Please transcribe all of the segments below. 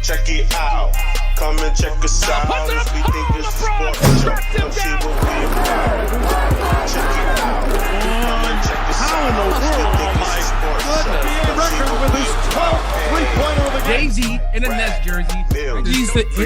Check it out. Come and check us out. If we think it's a sports show, come see what we about. Check it out. Come and check us out. If we think it's a sports show, come see what we about. Jay-Z in the Nets jersey.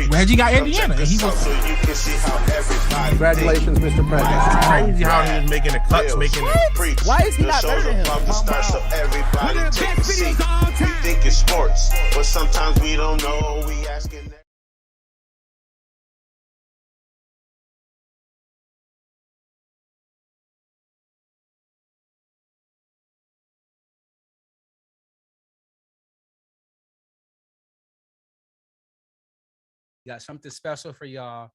Reggie got Indiana. He was. So you can see how everybody. Congratulations, Mr. President. It's crazy how he was making the cuts, making it. Preach. Why is he not The better than him? show's about to start, so everybody take a seat. We think it's sports, but sometimes we don't know. We asking that. Got something special for y'all.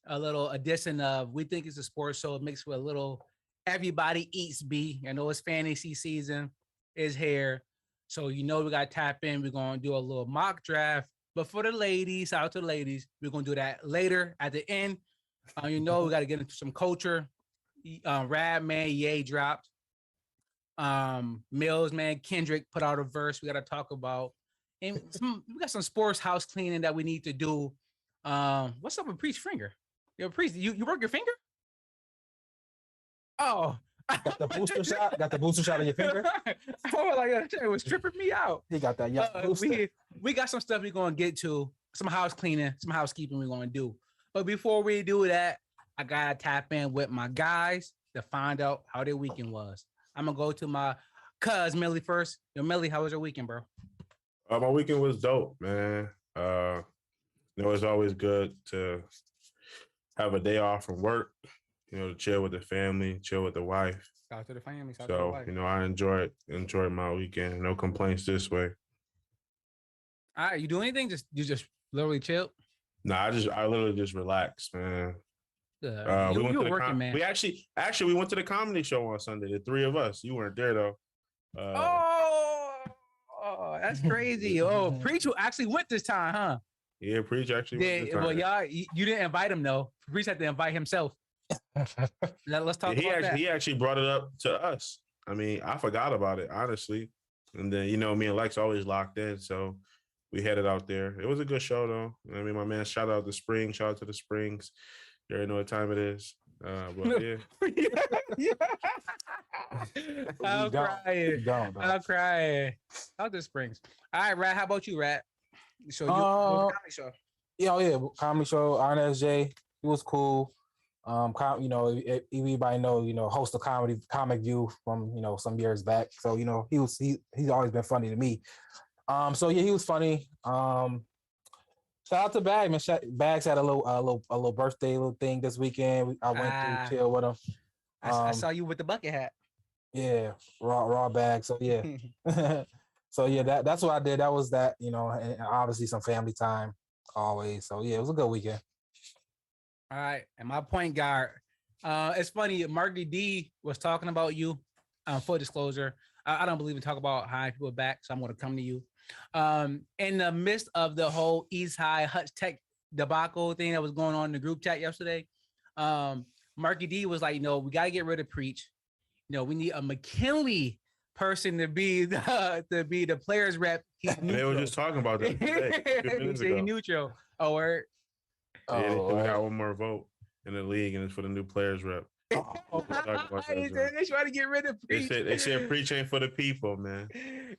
A little addition of we think it's a sports show mixed with a little everybody eats B. I know it's fantasy season is here. So we got to tap in. We're going to do a little mock draft. But for the ladies, shout out to the ladies, we're going to do that later at the end. We got to get into some culture. Rad Man, Ye dropped. Mills, man, Kendrick put out a verse we got to talk about. And we got some sports house cleaning that we need to do. What's up with Preach finger? Yo, Preach, you work your finger? Oh. Got the booster shot? Got the booster shot on your finger? Oh, like it was tripping me out. He got that young booster. We got some stuff we're going to get to. Some house cleaning, some housekeeping we're going to do. But before we do that, I got to tap in with my guys to find out how their weekend was. I'm going to go to my cuz, Millie, first. Yo, Millie, how was your weekend, bro? My weekend was dope, man. It's always good to have a day off from work, to chill with the family, chill with the wife. Shout out to the family. Shout out to the wife. I enjoyed my weekend. No complaints this way. All right, you do anything? You just literally chill? Nah, I literally just relaxed, man. We were working, man. We actually we went to the comedy show on Sunday. The three of us. You weren't there though. That's crazy. Oh, Preach actually went this time, huh? Yeah, Preach actually went this time. Well, y'all, you didn't invite him though. Preach had to invite himself. Let's talk about that. He actually brought it up to us. I mean, I forgot about it, honestly. And then, me and Lex always locked in, so we headed out there. It was a good show, though. I mean, my man, shout out to the Springs. You already know what time it is. But yeah. I'm crying. Out the Springs. All right, Rat. How about you, Rat? So you comedy show? Yeah, comedy show. RNSJ. It was cool. Everybody know, host of Comic View from some years back. So he's always been funny to me. He was funny. Shout out to Bag, man. Bags had a little birthday little thing this weekend. I went through chill with him. I saw you with the bucket hat. Yeah, raw bag. So yeah, that's what I did. That was that. And obviously some family time always. So yeah, it was a good weekend. All right, and my point guard. It's funny. Marky D was talking about you. Full disclosure, I don't believe in talk about high people back, so I'm going to come to you. In the midst of the whole East High Hutch Tech debacle thing that was going on in the group chat yesterday, Marky D was like, we got to get rid of Preach. We need a McKinley person to be the players rep. They were just talking about that today. He's neutral. Oh, word. Yeah, we got one more vote in the league, and it's for the new players rep. They try to get rid of Preach. They said Preach ain't for the people, man.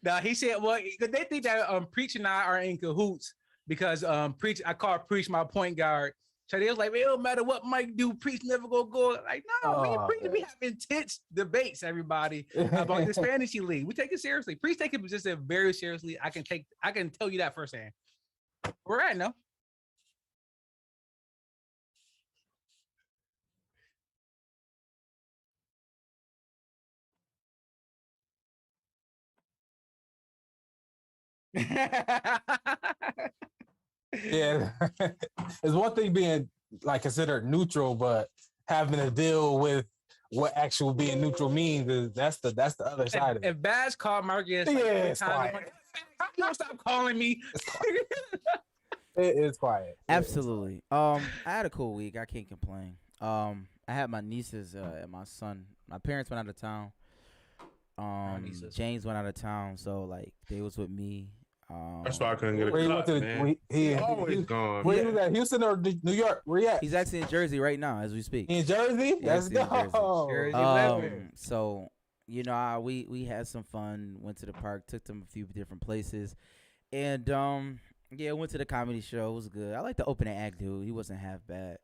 No, he said, well, they think that Preach and I are in cahoots because Preach, I call Preach my point guard. So they was like, it don't matter what Mike do, Preach never gonna go. Like, no, me and Preach, we have intense debates, everybody, about this fantasy league. We take it seriously. Preach take it just very seriously. I can tell you that firsthand. We're at no. Yeah, it's one thing being like considered neutral, but having to deal with what actual being neutral means is that's the other side of it. If Baz called Marcus, it's quiet. You don't stop calling me. It is quiet. Absolutely. I had a cool week. I can't complain. I had my nieces and my son. My parents went out of town. James went out of town, so like they was with me. That's why I couldn't get a Where he cut, went to man. he Always gone. Where he was at? Houston or New York? Where he at? He's actually in Jersey right now as we speak. He in Jersey? Yeah, Let's he's in Jersey. go. Jersey. So we had some fun. Went to the park, took them a few different places, and yeah, went to the comedy show. It was good. I like the opening act, dude. He wasn't half bad,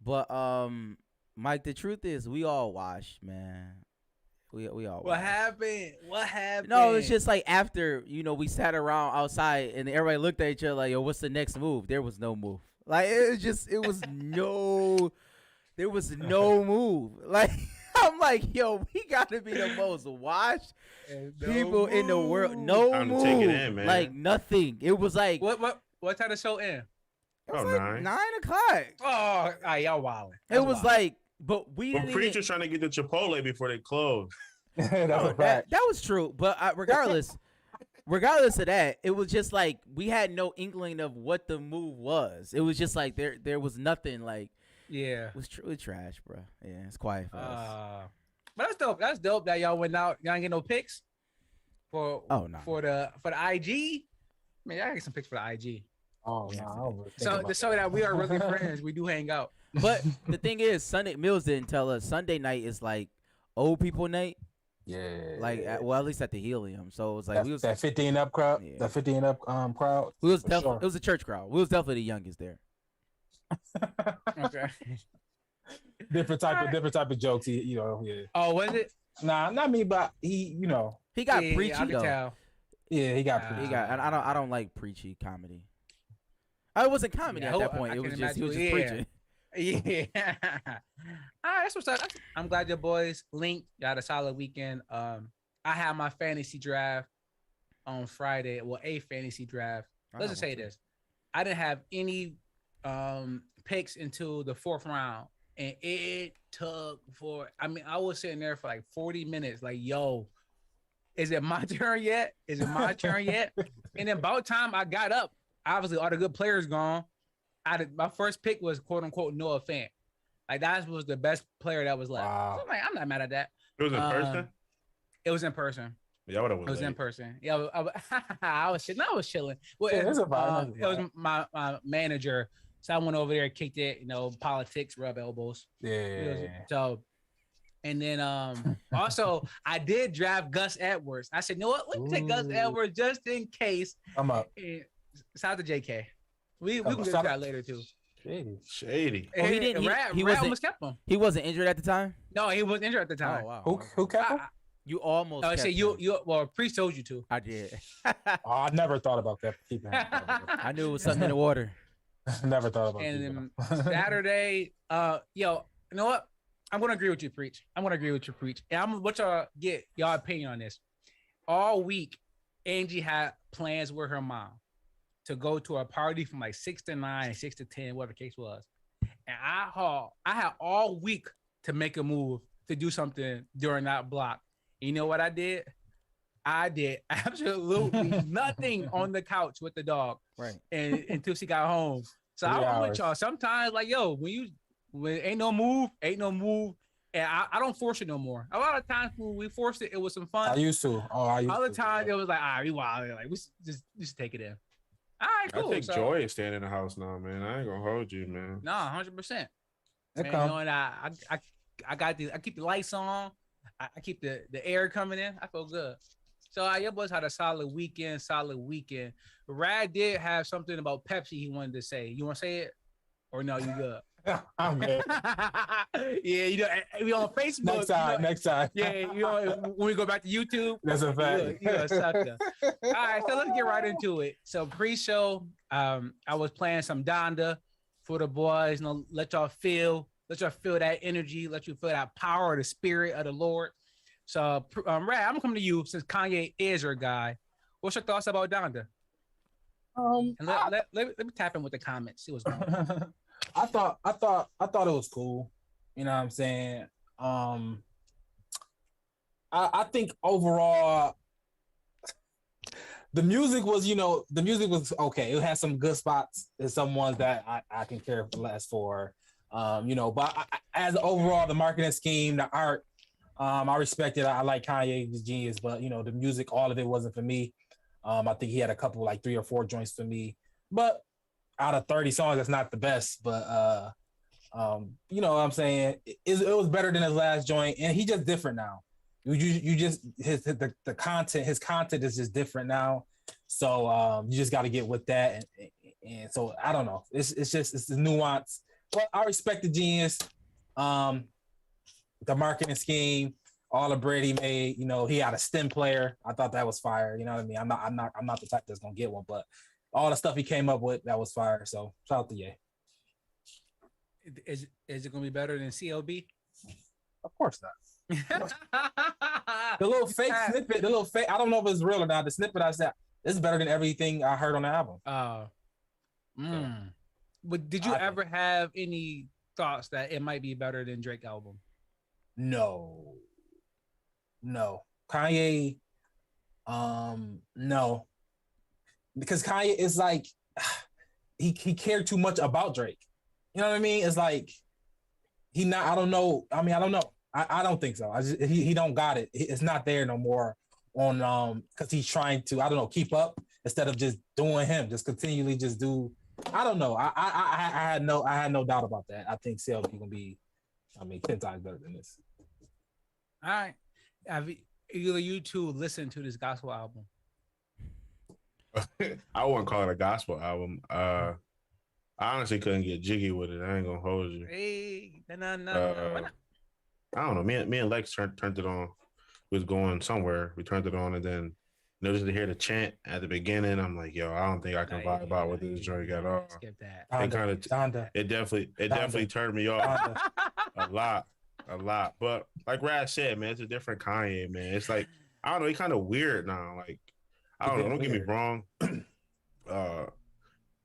but Mike, the truth is, we all washed, man. We all. What happened? What happened? No, it's just like after we sat around outside and everybody looked at each other like, yo, what's the next move? There was no move. Like there was no move. Like I'm like, yo, we gotta be the most washed people in the world. No Time to move. take it in, man. Like nothing. It was like what time the show end? it was About like 9. 9 o'clock. Oh, y'all wilding. It was like, but we Well, didn't. preachers trying to get the Chipotle before they close. That was true, but regardless of that, it was just like we had no inkling of what the move was. It was just like there was nothing. Like Yeah. it was truly trash, bro. Yeah, it's quiet for us. But that's dope. That's dope that y'all went out. Y'all didn't get no pics for the IG. Man, y'all get some pics for the IG. Oh no. So to show that we are really friends, we do hang out. But the thing is, Sunday Mills didn't tell us Sunday night is like old people night. Yeah. Like at least at the Helium. So it was like that 50 and up crowd. Yeah. That 50 and up crowd. We was For sure. it was a church crowd. We was definitely the youngest there. Okay. different type of jokes. Yeah. Oh, was it? Nah, not me, but he, He got Yeah, preachy I can though. tell. yeah, he got. He got. I don't like preachy comedy. It wasn't comedy Yeah, at that I point. It can was just he was imagine. just preaching. Yeah. All right, that's what's up. I'm glad your boys linked. Y'all had a solid weekend. I had my fantasy draft on Friday. Well, a fantasy draft. Let's just say this. I didn't have any picks until the 4th round. And it took I was sitting there for like 40 minutes, like, yo, is it my turn yet? Is it my turn yet? And then about time I got up, obviously all the good players gone. My first pick was quote unquote Noah Fant. Like that was the best player that was left. Wow. So I'm like, I'm not mad at that. It was in person. It was in person. Yeah, what It was in person. Yeah, I was chilling. I was chilling. Well, Yeah, it's a vibe. it was my manager. So I went over there, kicked it, politics, rub elbows. Yeah. So, and then also I did draft Gus Edwards. I said, you know what? Let me take Gus Edwards just in case. I'm up. And shout out to JK. We can get to shout that out- later too. Shady. Oh, he didn't. Rad He wasn't. almost kept him. He wasn't injured at the time. No, he was injured at the time. Oh wow. Who kept him? You almost. I kept said him. well, Priest told you to. I did. Oh, I never thought about that. Keeping him. I knew it was something in the water. Never thought about And keeping then him. Saturday, you know what? I'm gonna agree with you, Preach. I'm gonna agree with you, Preach. And I'm what y'all get y'all opinion on this. All week, Angie had plans with her mom to go to a party from like 6 to 9, 6 to 10, whatever the case was. And I had all week to make a move to do something during that block. You know what I did? I did absolutely nothing on the couch with the dog. Right. And until she got home. So I was with y'all. Sometimes, like, yo, when ain't no move. And I don't force it no more. A lot of times when we forced it, it was some fun. I used to. Other times it was like, we wild. Like we just take it in. All right, cool. I think joy is staying in the house now, man. I ain't gonna hold you, man. No, 100%. It Man, come. and I keep the lights on. I keep the air coming in. I feel good. So your boys had a solid weekend. Rad did have something about Pepsi he wanted to say. You want to say it? Or no, you good? I'm good. Yeah, we on Facebook. Next time. Yeah, when we go back to YouTube. That's a fact. You a sucker. All right, so let's get right into it. So pre-show, I was playing some Donda for the boys. Let y'all feel that energy. Let you feel that power, the spirit of the Lord. So, Rad, I'm coming to you since Kanye is your guy. What's your thoughts about Donda? And let me tap in with the comments. See what's going on. I thought it was cool. You know what I'm saying? I think overall the music was okay. It had some good spots and some ones that I can care less for. But as overall the marketing scheme, the art, I respect it. I like Kanye, he's genius, but the music, all of it wasn't for me. I think he had a couple like 3 or 4 joints for me, but out of 30 songs, that's not the best. But you know what I'm saying? It was better than his last joint, and he just different now. You just the content, his content is just different now. So you just got to get with that, and so I don't know. It's the nuance. But I respect the genius, the marketing scheme, all the bread he made. You know, he had a stem player. I thought that was fire. You know what I mean? I'm not the type that's gonna get one, but all the stuff he came up with, that was fire. So shout out to Ye. Is it gonna be better than CLB? Of course not. The little fake snippet, I don't know if it's real or not. The snippet I said, this is better than everything I heard on the album. But did you ever have any thoughts that it might be better than Drake album? No. Kanye, no. Because Kanye is like, he cared too much about Drake. You know what I mean? It's like, I don't know. I don't think so. He don't got it. It's not there no more on because he's trying to, I don't know, keep up instead of just doing him, just continually just do. I don't know. I had no doubt about that. I think CLB gonna be, 10 times better than this. All right. Have either you two listened to this gospel album? I wouldn't call it a gospel album. I honestly couldn't get jiggy with it. I ain't gonna hold you. Hey, no. I don't know. Me and Lex turned it on. We was going somewhere. We turned it on and then noticed to hear the chant at the beginning. I'm like, yo, I don't think I can vibe out with this joint at all. Skip that. It definitely turned me off a lot. But like Rad said, man, it's a different Kanye, man. It's like, I don't know, he's kind of weird now. Like, I don't know. Don't get me wrong.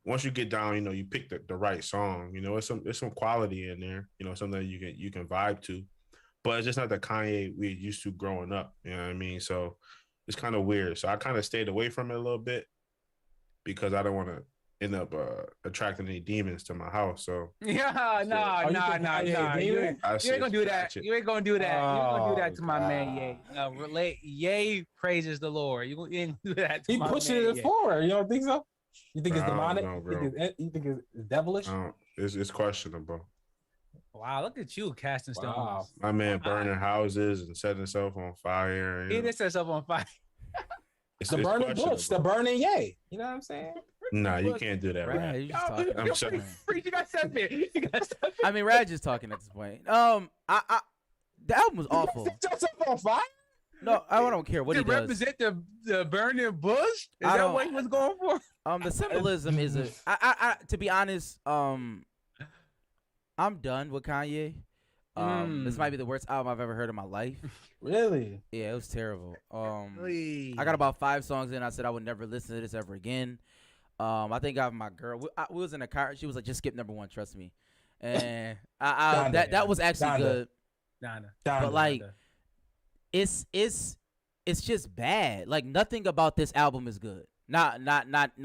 Once you get down, you know, you pick the right song. You know, there's some quality in there. You know, something that you can vibe to. But it's just not the Kanye we used to growing up. You know what I mean? So it's kind of weird. So I kind of stayed away from it a little bit because I don't want to end up attracting any demons to my house. So yeah, no. You ain't gonna do that. You ain't gonna do that. You ain't gonna do that to my man Ye. Ye praises the Lord. You ain't gonna do that to my man. He pushing it forward. You don't think so? You think it's demonic? You think it's devilish? It's questionable. Wow, look at you casting stones. Wow. My man burning houses and setting himself on fire. He didn't set himself on fire. It's the burning bush, the burning Ye. You know what I'm saying? Nah, you can't do that, Rad. I'm sorry. You got something. I mean, Rad just talking at this point. The album was awful. You set yourself on fire? No, I don't care what he does. Represent the burning bush? Is that what he was going for? The symbolism is I to be honest, I'm done with Kanye. This might be the worst album I've ever heard in my life. Really? Yeah, it was terrible. I got about 5 songs in. I said I would never listen to this ever again. I think I have my girl. We was in a car. She was like, "Just skip number 1, trust me." And that was actually good. But like, it's just bad. Like nothing about this album is good. Not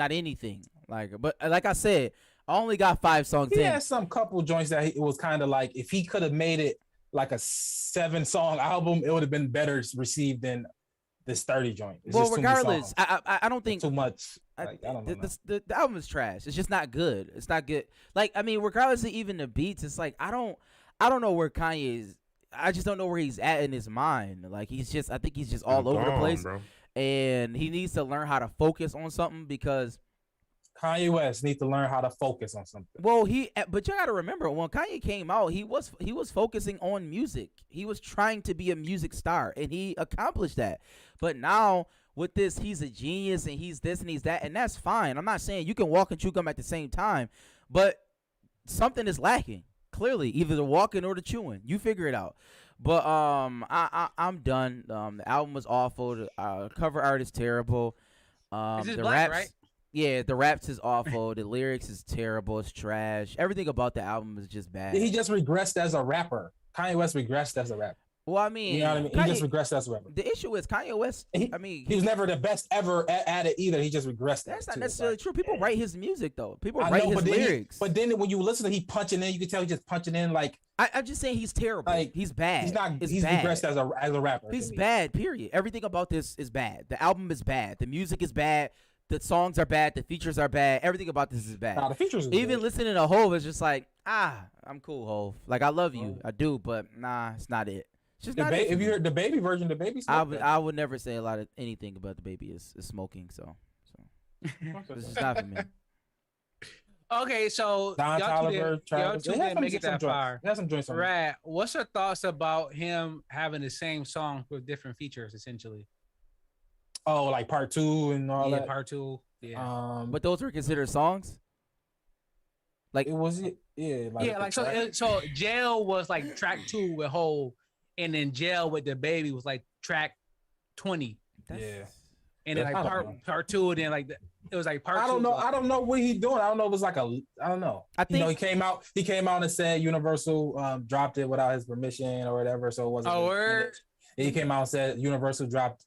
anything. But like I said, I only got 5 songs in. He had some couple joints that it was kind of like, if he could have made it like a 7-song album, it would have been better received than this 30 joint. Well, regardless, I don't think too much. I don't know. The album is trash. It's just not good. It's not good. Like, I mean, regardless of even the beats, it's like I don't know where Kanye is. I just don't know where he's at in his mind. Like I think he's just all over the place, bro. And he needs to learn how to focus on something because Kanye West needs to learn how to focus on something. Well, but you got to remember when Kanye came out, he was focusing on music. He was trying to be a music star, and he accomplished that. But now with this, he's a genius, and he's this and he's that, and that's fine. I'm not saying you can walk and chew gum at the same time, but something is lacking. Clearly, either the walking or the chewing. You figure it out. But I'm done. The album was awful. The cover art is terrible. This is the black, raps, right? Yeah, the raps is awful. The lyrics is terrible. It's trash. Everything about the album is just bad. He just regressed as a rapper. Kanye West regressed as a rapper. Well, I mean, You know what I mean? He just regressed as a rapper. The issue is Kanye West. He was never the best ever at it either. He just regressed. That's not necessarily true. People write his music though. People I write know, his lyrics. But then when you listen to he punching in, you can tell he just punching in like. I'm just saying he's terrible. Like, he's bad. He's not. It's He's bad. regressed as a rapper. He's bad. Period. Everything about this is bad. The album is bad. The music is bad. The songs are bad. The features are bad. Everything about this is bad. Nah, the features. Even listening to Hove is just like, I'm cool, Hove. Like I love you, I do, but nah, it's not it. It's just not it. If you heard the baby version, the baby. I would never say anything about the baby is smoking. So this is not for me. Okay, so Don Toliver, y'all two didn't make it that far. That's some joints. Right. What's your thoughts about him having the same song with different features, essentially? Oh, like part 2 and all that. Part 2. Yeah. But those were considered songs. Like it was, so Jail was like track 2 with Hov, and then Jail with the baby was like track 20. And then like part 2, and then like it was like part 2. I don't know. I don't know what he's doing. I don't know. It was like I don't know. I think he came out. He came out and said Universal dropped it without his permission or whatever. So it wasn't. Oh, word. He came out and said Universal dropped.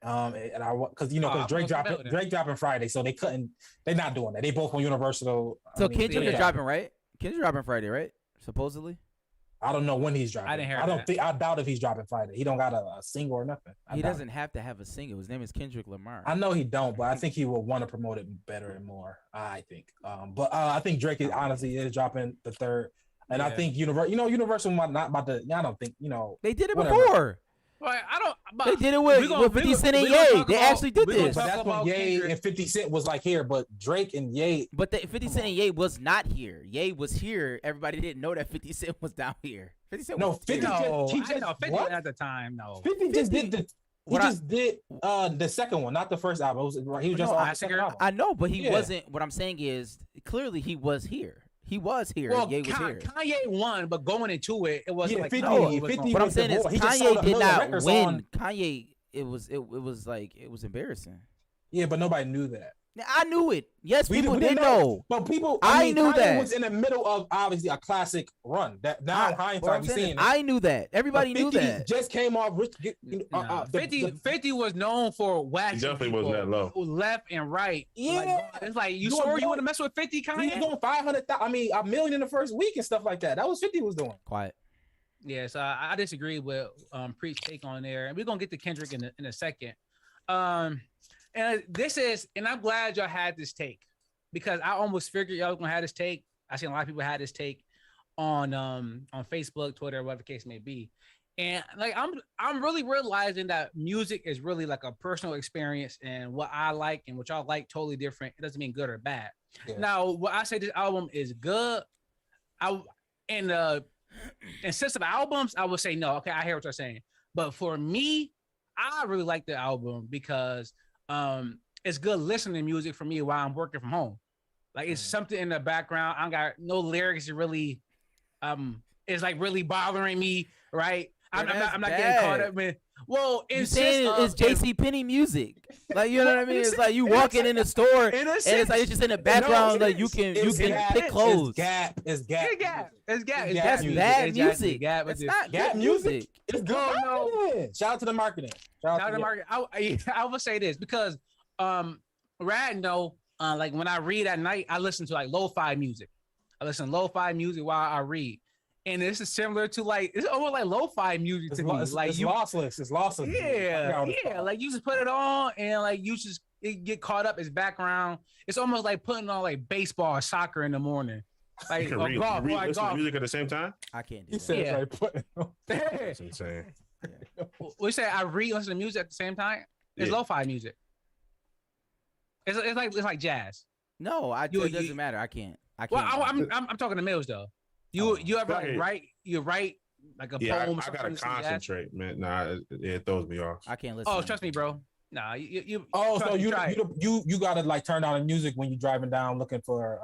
And I because Drake dropping Friday, so they're not doing that. They both on Universal. So Kendrick is dropping, right? Kendrick dropping Friday, right? Supposedly. I don't know when he's dropping. I didn't hear. I doubt if he's dropping Friday. He don't got a single or nothing. He doesn't have to have a single. His name is Kendrick Lamar. I know he don't, but I think he will want to promote it better and more. I think. But I think Drake honestly is dropping the 3rd, and I think Universal might not about to. I don't think they did it before. Right, I don't. But they did it with 50 Cent and Ye. They actually did this. But that's when Ye and 50 Cent was like here, but Drake and Ye. But 50 Cent and Ye was not here. Ye was here. Everybody didn't know that 50 Cent was down here. 50 Cent was 50 what? at the time. No, 50 just did the second one, not the first album. He was just on the second album. I know, but he wasn't. What I'm saying is clearly he was here. He was here. Well, Ye was here. Kanye won, but going into it, it wasn't like 50. no. 50 what I'm saying is Kanye did not win. On. Kanye, it was embarrassing. Yeah, but nobody knew that. I knew it. Yes, people did know. But people, I knew Kanye that was in the middle of obviously a classic run. That now hindsight, we seeing it. I knew that. Everybody knew that. Just came off. 50 was known for waxing. He definitely wasn't that low. Left and right. Yeah, it's like you swore you want to mess with 50, Kanye. He was doing 500,000. I mean, $1 million in the first week and stuff like that. That was 50 was doing. Quiet. Yeah, so I disagree with Preach's take on there, and we're gonna get to Kendrick in a second. And I'm glad y'all had this take because I almost figured y'all were gonna have this take. I seen a lot of people had this take on Facebook, Twitter, whatever the case may be. And like I'm really realizing that music is really like a personal experience, and what I like and what y'all like totally different. It doesn't mean good or bad. Yeah. Now, when I say this album is good, in sense of albums, I would say no. Okay, I hear what you're saying. But for me, I really like the album because it's good listening to music for me while I'm working from home. Like it's something in the background. I got no lyrics that really it's like really bothering me, right? I'm not getting caught up in. Well, you saying it's JC Penney music, like you know what I mean? It's like you walking in the store and it's like it's just in the background, like you can pick clothes. It's Gap. That's bad music. It's not Gap music. It's good. No. Shout out to the marketing. Shout out to the marketing. I will say this because Rad like when I read at night, I listen to like lo-fi music. I listen to lo-fi music while I read. And this is similar to like it's almost like lo-fi music to me. Like it's lossless. It's lossless. Yeah. Like you just put it on and like you just get caught up as background. It's almost like putting on like baseball or soccer in the morning. Like you can golf. Listen to music at the same time. I can't do that. He said it's like putting on. That's insane. We say I listen to music at the same time. It's lo-fi music. It's like jazz. No, it doesn't matter. I can't. Well, I'm talking to Mills though. You ever like write like a poem? I gotta concentrate, man. Nah, it throws me off. I can't listen. Oh, trust me, bro. Nah, you. Oh, so you gotta like turn on the music when you're driving down looking for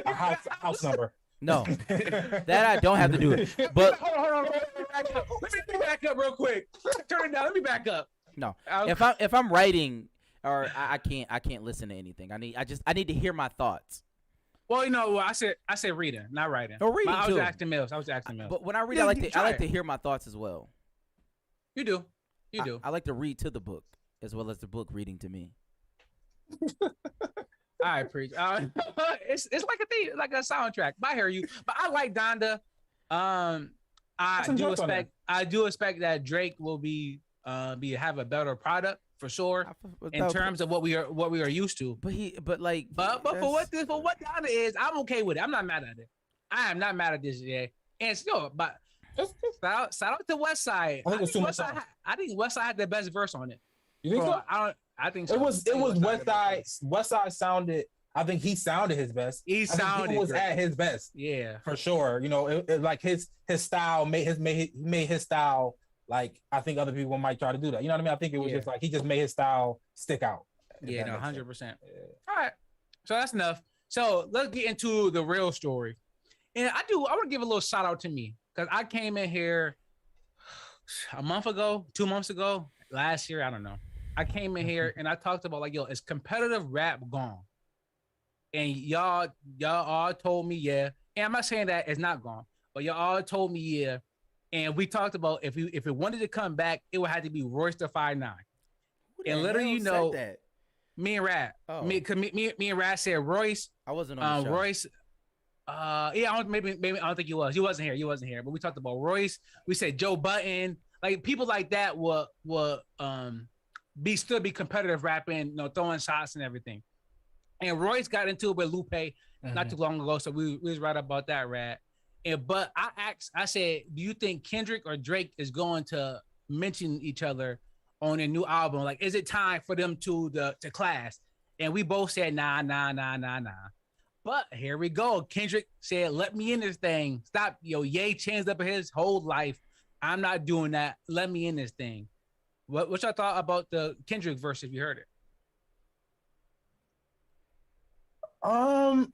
a house number. No, that I don't have to do it. But hold on. Let me back up real quick. Turn it down. Let me back up. No, if I'm writing, or I can't listen to anything. I need to hear my thoughts. Well, I said reading, not writing. Oh, reading I too. was asking Mills. But when I read, I like to hear my thoughts as well. You do. You do. I like to read to the book as well as the book reading to me. All right, preach. It's like a thing, like a soundtrack. But I hear you. But I like Donda. I do expect that Drake will have a better product for sure in terms of what we are used to. But for what Donda is, I'm okay with it. I'm not mad at it. I am not mad at this yet. And still, but shout out to West Side. I think West Side had the best verse on it. You think so? I think so. It was West Side. West Side sounded. I think he sounded his best. He was great. At his best. Yeah, for sure. You know, it like his style made his style. Like I think other people might try to do that. You know what I mean? I think it was just like he just made his style stick out. Yeah, 100%. All right, so that's enough. So let's get into the real story. And I want to give a little shout out to me because I came in here a month ago, 2 months ago, last year. I don't know. I came in here and I talked about like, is competitive rap gone? And y'all all told me, yeah. And I'm not saying that it's not gone, but y'all all told me, yeah. And we talked about if it wanted to come back, it would have to be Royce the 5'9". And literally, that? Me and Rat, me and Rat said Royce. I wasn't on the show. Royce. Maybe I don't think he was. He wasn't here. But we talked about Royce. We said Joe Budden. Like people like that will still be competitive rapping, throwing shots and everything. And Royce got into it with Lupe not too long ago, so we was right about that, Rat. But I said, do you think Kendrick or Drake is going to mention each other on a new album? Like, is it time for them to clash? And we both said, nah. But here we go. Kendrick said, let me in this thing. Stop. Ye changed up his whole life. I'm not doing that. Let me in this thing. What y'all thought about the Kendrick verse if you heard it? I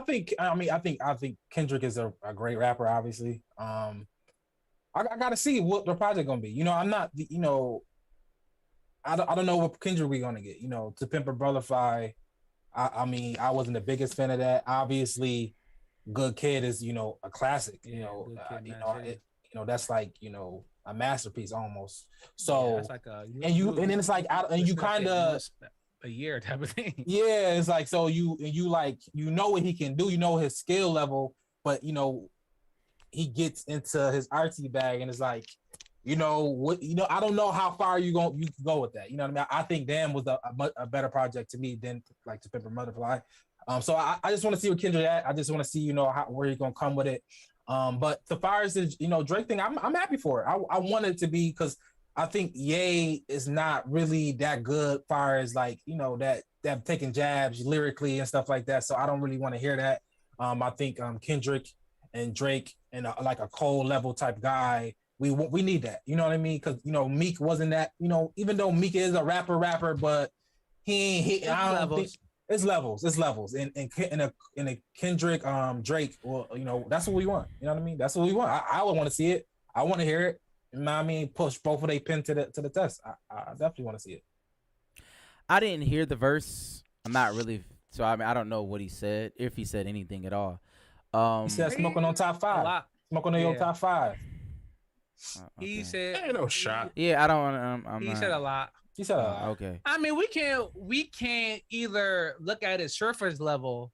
think Kendrick is a great rapper, obviously. I gotta see what the project gonna be. I'm not, I don't know what Kendrick we gonna get. To Pimp a Butterfly. I wasn't the biggest fan of that. Obviously, Good Kid is a classic. That's like a masterpiece almost. So it's like then it's like you kind of a year type of thing. Yeah, it's like so you like what he can do, his skill level, but he gets into his artsy bag and it's like I don't know how far you can go with that. You know what I mean? I think Damn was a better project to me than like To Pimp a Butterfly. So I just want to see what Kendrick at. I just want to see where he's gonna come with it. But as far as the Drake thing, I'm happy for it. I want it to be because I think Ye is not really that good far as like, that taking jabs lyrically and stuff like that. So I don't really want to hear that. I think Kendrick and Drake and like a Cole level type guy, we need that. You know what I mean? Because, Meek wasn't that, even though Meek is a rapper, but I don't think it's levels. And a Kendrick, Drake, well, that's what we want. You know what I mean? That's what we want. I would want to see it. I want to hear it. You know what I mean? Push both of they pin to the test. I definitely want to see it. I didn't hear the verse. I'm not really. So I don't know what he said, if he said anything at all. He said smoking on top 5. Smoking on your top 5. Okay. He said ain't no shot. Yeah, I don't. He said a lot. He said a lot. Okay. I mean, we can't either look at it surface level,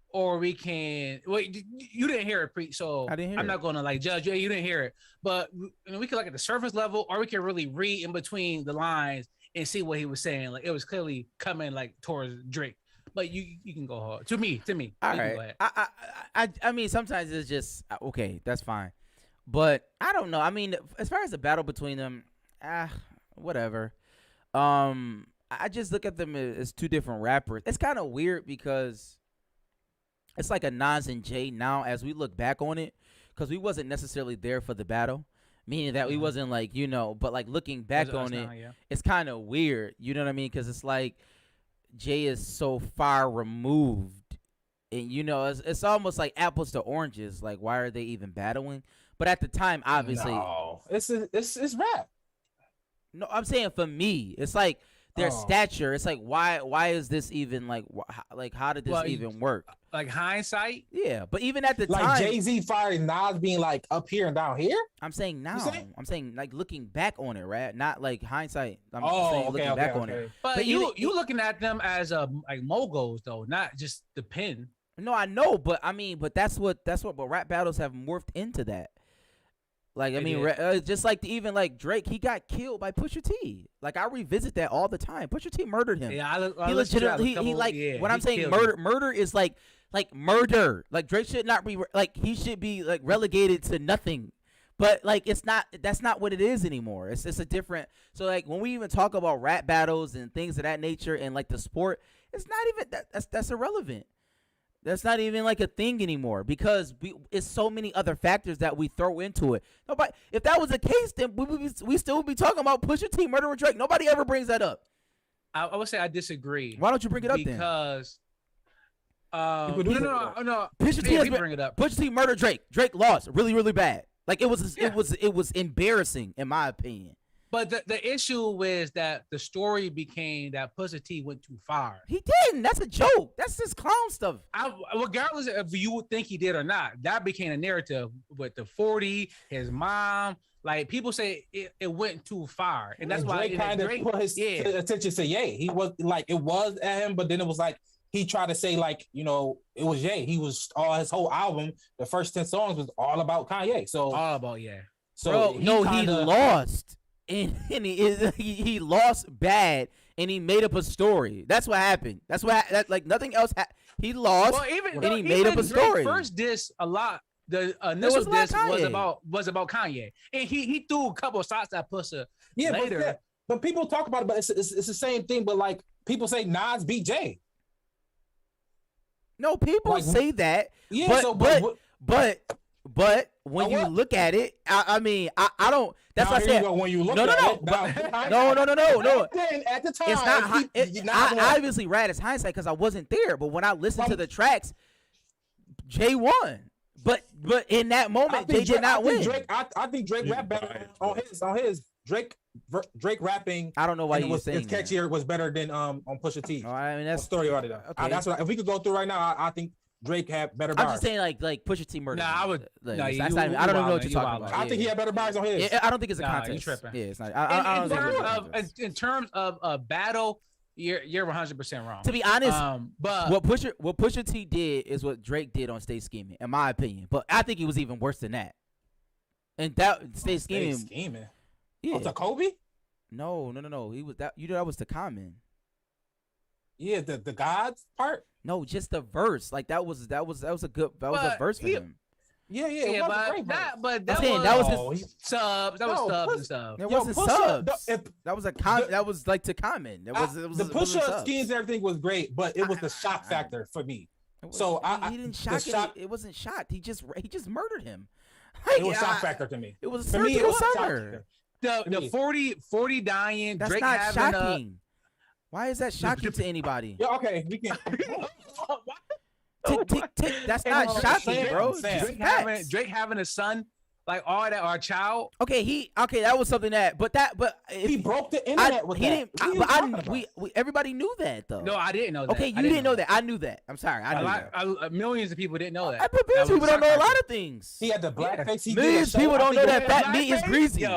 or we can. Wait, you didn't hear it, Preach. So I didn't hear I'm not going to judge you. You didn't hear it, but we can look at the surface level, or we can really read in between the lines and see what he was saying. Like it was clearly coming towards Drake. But you can go hard. To me. All right. I mean, sometimes it's just okay. That's fine. But I don't know. I mean, as far as the battle between them, whatever. I just look at them as two different rappers. It's kind of weird because it's like a Nas and Jay now as we look back on it, because we wasn't necessarily there for the battle, meaning that we wasn't but like looking back on it, it's kind of weird. You know what I mean? Because it's like Jay is so far removed, and it's almost like apples to oranges. Like, why are they even battling? But at the time, obviously, no, it's rap. No, I'm saying for me, it's like their stature. It's like why is this even like how did this even work? Like hindsight? Yeah, but even at the like time, Jay-Z fired Nas being like up here and down here. I'm saying now. I'm saying like looking back on it, right? Not like hindsight. I'm saying okay, looking back on it. But you looking at them as like mogos though, not just the pen. No, I know, but I mean, but that's what rap battles have morphed into that. Like I mean, just like even like Drake, he got killed by Pusha T. Like I revisit that all the time. Pusha T murdered him. Yeah, he legitimately he like when I'm saying murder is like murder. Like Drake should not be like he should be like relegated to nothing. But like that's not what it is anymore. It's a different. So like when we even talk about rap battles and things of that nature and like the sport, it's not even that's irrelevant. That's not even like a thing anymore because it's so many other factors that we throw into it. Nobody, if that was the case, then we still would be talking about Pusha T murdering Drake. Nobody ever brings that up. I would say I disagree. Why don't you bring it up then? Because no. Pusha T bring it up. Pusha T murdered Drake. Drake lost really, really bad. Like it was embarrassing in my opinion. But the issue is that the story became that Pusha T went too far. He didn't. That's a joke. That's just clown stuff. Regardless if you would think he did or not, that became a narrative with the 40, his mom. Like people say it went too far. And that's why Drake kind of put his attention to Ye. He was like, it was at him, but then it was like, he tried to say like, you know, it was Ye. He was his whole album, the first 10 songs was all about Kanye. So all about Ye. So he lost. And he lost bad, and he made up a story. That's what happened. That's like nothing else. He lost, and he made up a story. First diss a lot. The initial diss was about Kanye, and he threw a couple of shots at Pusha later. But people talk about it, but it's the same thing. But like people say Nas beat Jay. No, people say that. Yeah, but when you look at it, I mean, I don't. That's what I said. When you look no. At the time, it's not. I obviously rad as hindsight because I wasn't there. But when I listened to the tracks, Jay won. But in that moment, Jay did not win. I think Drake rap better on his Drake rapping. I don't know why you were saying his catchier was better than on Pusha T. No, I mean that's story about it. Okay. That's what if we could go through right now. I think Drake had better bars. I'm just saying like Pusha T murder. Nah, I would. Like, I don't even know what you're talking about. I think he had better bars on his. I don't think it's a contest. You tripping. Yeah, it's not. In terms of a battle, you're 100% wrong. To be honest, but what Pusha T did is what Drake did on Stay Scheming, in my opinion. But I think he was even worse than that. And that Stay Scheming. Yeah. Oh, to Kobe? No. He was that. You know that was the Common. Yeah, the gods part. No, just the verse. Like that was a verse for him. Yeah. But that was his subs. That was subs and stuff. It wasn't subs. That was that was like to Common. It was the Pusha schemes. Everything was great, but it was the shock factor for me. He didn't shock it. It wasn't shot. He just murdered him. It was shock factor to me. It was a surgical center. The 40 dying. That's Drake not shocking. Why is that shocking to anybody? Yeah, okay, we can. That's not shocking, bro. Drake having a son, like all that, or a child. Okay, that was something but he broke the internet with that. Everybody knew that though. No, I didn't know that. Okay, you didn't know that. I knew that. I'm sorry, I knew that. Millions of people didn't know that. Millions of people don't know a lot of things. He had the blackface. Millions of people don't know that fat meat is greasy. He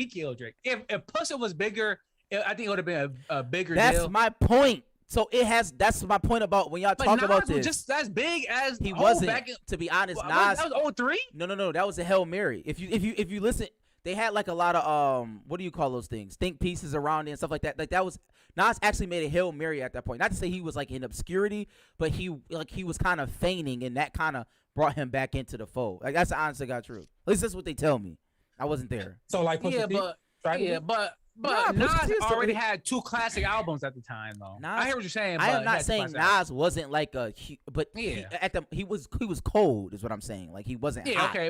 killed Drake. If Pusha was bigger, I think it would have been a bigger deal. That's my point. So that's my point about when y'all talk about this. Just as big as he wasn't. To be honest, Nas. That was 03? No. That was a Hail Mary. If you listen, they had like a lot of what do you call those things? Think pieces around it and stuff like that. Like that was Nas actually made a Hail Mary at that point. Not to say he was like in obscurity, but he was kind of feigning, and that kind of brought him back into the fold. Like that's the honest to God truth. At least that's what they tell me. I wasn't there. So like But Nas already had 2 classic albums at the time, though. I hear what you're saying. I am not saying Nas wasn't like but he was cold, is what I'm saying. Like he wasn't. Yeah, hot. Okay,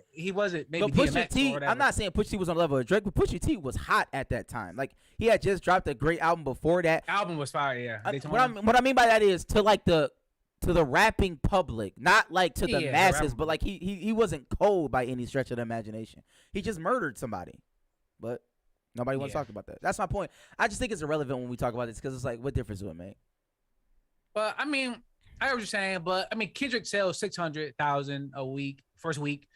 he wasn't. Maybe but Pusha T, I'm not saying Pusha T was on the level of Drake, but Pusha T was hot at that time. Like he had just dropped a great album before that. Album was fire, yeah. What I mean by that is to the rapping public, not like to the masses, but like he wasn't cold by any stretch of the imagination. He just murdered somebody, but. Nobody wants to talk about that. That's my point. I just think it's irrelevant when we talk about this because it's like, what difference do it make? But I mean, I heard what you're saying, but I mean, Kendrick sells 600,000 a week, first week.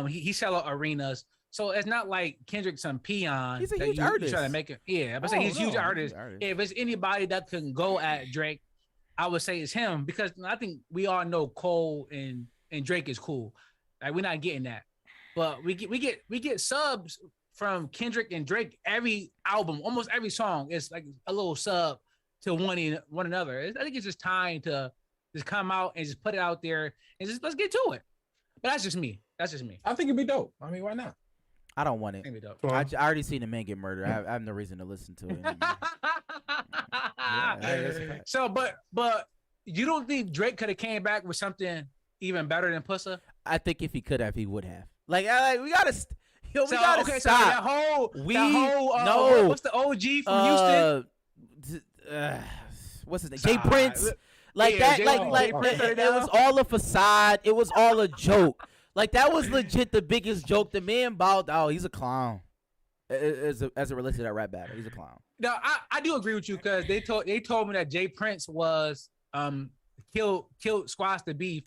He sell out arenas. So it's not like Kendrick's some peon. He's a huge artist. Try to make it. Yeah, but he's a huge artist. If it's anybody that can go at Drake, I would say it's him because I think we all know Cole and Drake is cool. Like we're not getting that, but we get subs from Kendrick and Drake every album, almost every song. It's like a little sub to one another. I think it's just time to just come out and just put it out there and just let's get to it. But that's just me. I think it'd be dope. I mean, why not? I don't want it. It'd be dope. I already seen the man get murdered. I have no reason to listen to it anymore. So, but you don't think Drake could have came back with something even better than Pussa? I think if he could have, he would have. Like we gotta stop. So that whole what's the OG from Houston? What's his name? Jay Prince. Like that. It was all a facade. It was all a joke. Like that was legit the biggest joke. The man bowed out. He's a clown. As it relates to that rap battle, he's a clown. No, I do agree with you because they told me that Jay Prince was killed squash the beef,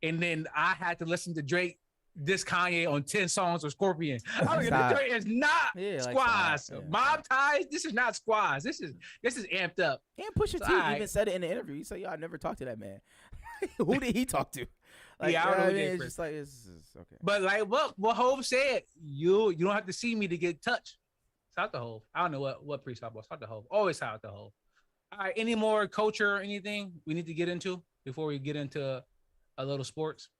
and then I had to listen to Drake diss Kanye on 10 songs of Scorpion. I mean, Drake is not squash. Mob ties. This is not squash. This is amped up. And Pusha T even said it in the interview. He said, "Yo, I never talked to that man." Who did he talk to? Like, I don't know. It's just like it's okay. But like what Hov said, you don't have to see me to get touched. Shout out to Hov. I don't know what pre-stop was. Shout out to Hov. Always shout out to Hov. All right. Any more culture or anything we need to get into before we get into a little sports?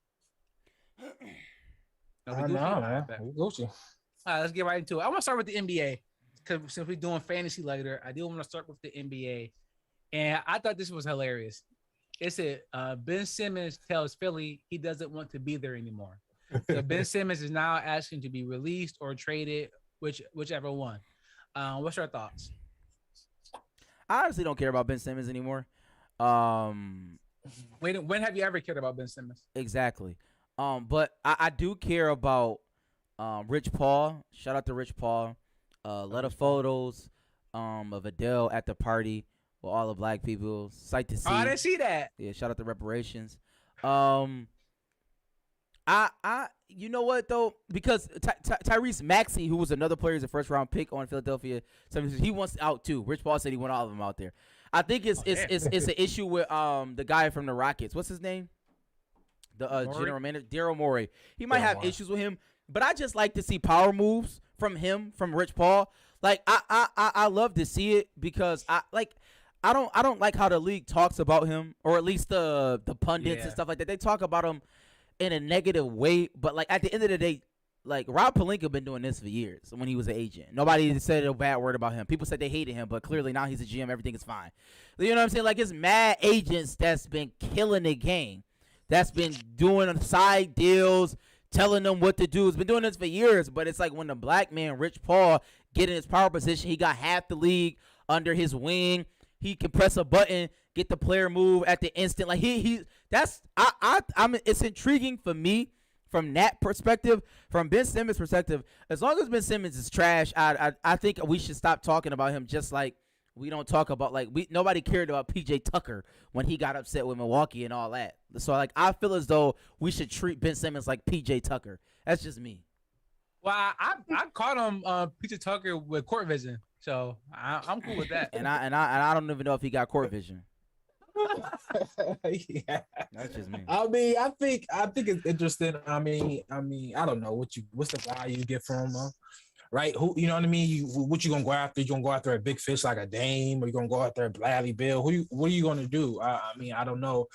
No, man. Gucci. All right, let's get right into it. I want to start with the NBA because since we're doing fantasy later, I do want to start with the NBA. And I thought this was hilarious. It said Ben Simmons tells Philly he doesn't want to be there anymore. So Ben Simmons is now asking to be released or traded, whichever one. What's your thoughts? I honestly don't care about Ben Simmons anymore. When have you ever cared about Ben Simmons? Exactly. But I do care about Rich Paul. Shout out to Rich Paul. A lot of photos of Adele at the party with all the black people. Sight to see. Oh, I didn't see that. Yeah, shout out to reparations. You know what though? Because Tyrese Maxey, who was another player, is a first round pick on Philadelphia, he wants out too. Rich Paul said he want all of them out there. I think it's an issue with the guy from the Rockets. What's his name? The general manager, Daryl Morey. He might have issues with him, but I just like to see power moves from him, from Rich Paul. Like I love to see it because I don't like how the league talks about him, or at least the pundits and stuff like that. They talk about him in a negative way, but like at the end of the day, like Rob Pelinka been doing this for years when he was an agent. Nobody said a bad word about him. People said they hated him, but clearly now he's a GM. Everything is fine. You know what I'm saying? Like it's mad agents that's been killing the game. That's been doing side deals, telling them what to do. It's been doing this for years, but it's like when the black man, Rich Paul, get in his power position, he got half the league under his wing. He can press a button, get the player move at the instant. Like it's intriguing for me from that perspective. From Ben Simmons' perspective, as long as Ben Simmons is trash, I think we should stop talking about him. Just like we don't talk about nobody cared about PJ Tucker when he got upset with Milwaukee and all that. So like I feel as though we should treat Ben Simmons like PJ Tucker. That's just me. Well, I caught him PJ Tucker with court vision, so I'm cool with that. And I don't even know if he got court vision. Yeah, that's just me. I mean, I think it's interesting. I mean, I don't know what's the value you get from him. Right? Who, you know what I mean? What you gonna go after? You gonna go after a big fish like a Dame, or you gonna go after a Bradley Bill? What are you gonna do? I mean, I don't know.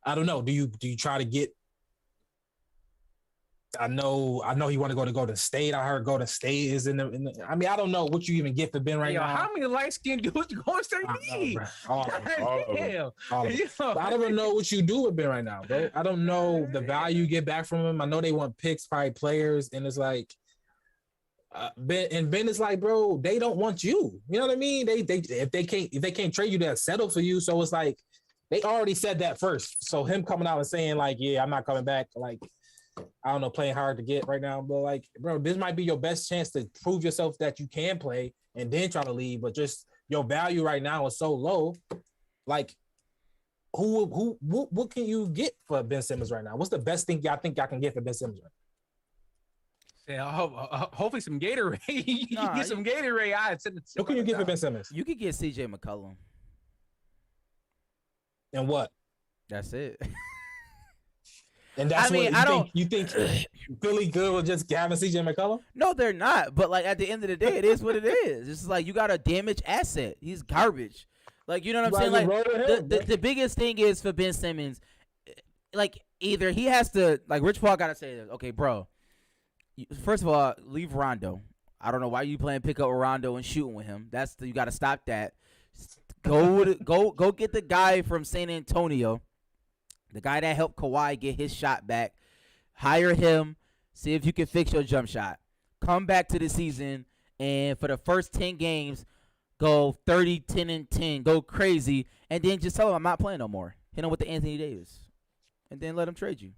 Do you try to get? I know he want to go to Golden State. I heard Golden State is in the. I mean, I don't know what you even get for Ben right now. How many light skinned dudes you Golden State need? All of them. I don't know what you do with Ben right now, bro. I don't know the value you get back from him. I know they want picks, probably players, and it's like. Ben is like, bro, they don't want you. You know what I mean? They if they can't trade you, they'll settle for you. So it's like they already said that first. So him coming out and saying like, yeah, I'm not coming back. Like, I don't know, playing hard to get right now. But like, bro, this might be your best chance to prove yourself that you can play and then try to leave. But just your value right now is so low. Like, what can you get for Ben Simmons right now? What's the best thing y'all think y'all can get for Ben Simmons right now? Yeah, hopefully some Gatorade. You Nah, get some Gatorade. What can you get for Ben Simmons? You could get CJ McCollum. And what? That's it. And that's I mean, you think Philly good with just having CJ McCollum? No, they're not. But like at the end of the day, it is what it is. It's like you got a damaged asset. He's garbage. Like, you know what I'm saying? Like the biggest thing is for Ben Simmons, like either he has to, like Rich Paul gotta say this. Okay, bro. First of all, leave Rondo. I don't know why you playing pickup with Rondo and shooting with him. You gotta stop that. Go get the guy from San Antonio, the guy that helped Kawhi get his shot back. Hire him. See if you can fix your jump shot. Come back to the season, and for the first 10 games, go 30, 10, and 10. Go crazy, and then just tell him I'm not playing no more. Hit him with the Anthony Davis, and then let him trade you.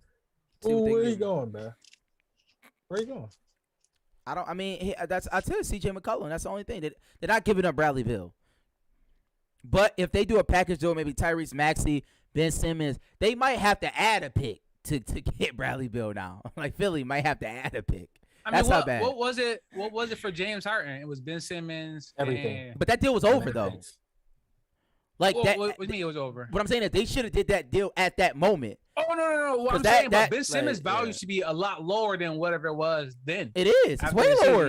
Where you going, man? Where you going? I tell you, CJ McCollum. That's the only thing. They're not giving up Bradley Beal. But if they do a package deal, maybe Tyrese Maxey, Ben Simmons, they might have to add a pick to get Bradley Beal now. Like Philly might have to add a pick. That's how bad. What was it? What was it for James Harden? It was Ben Simmons. Everything. But that deal was over though. Like that. What do you mean it was over? What I'm saying is they should have did that deal at that moment. Oh no! What I'm saying about Ben Simmons' value should be a lot lower than whatever it was then. It is. It's way lower.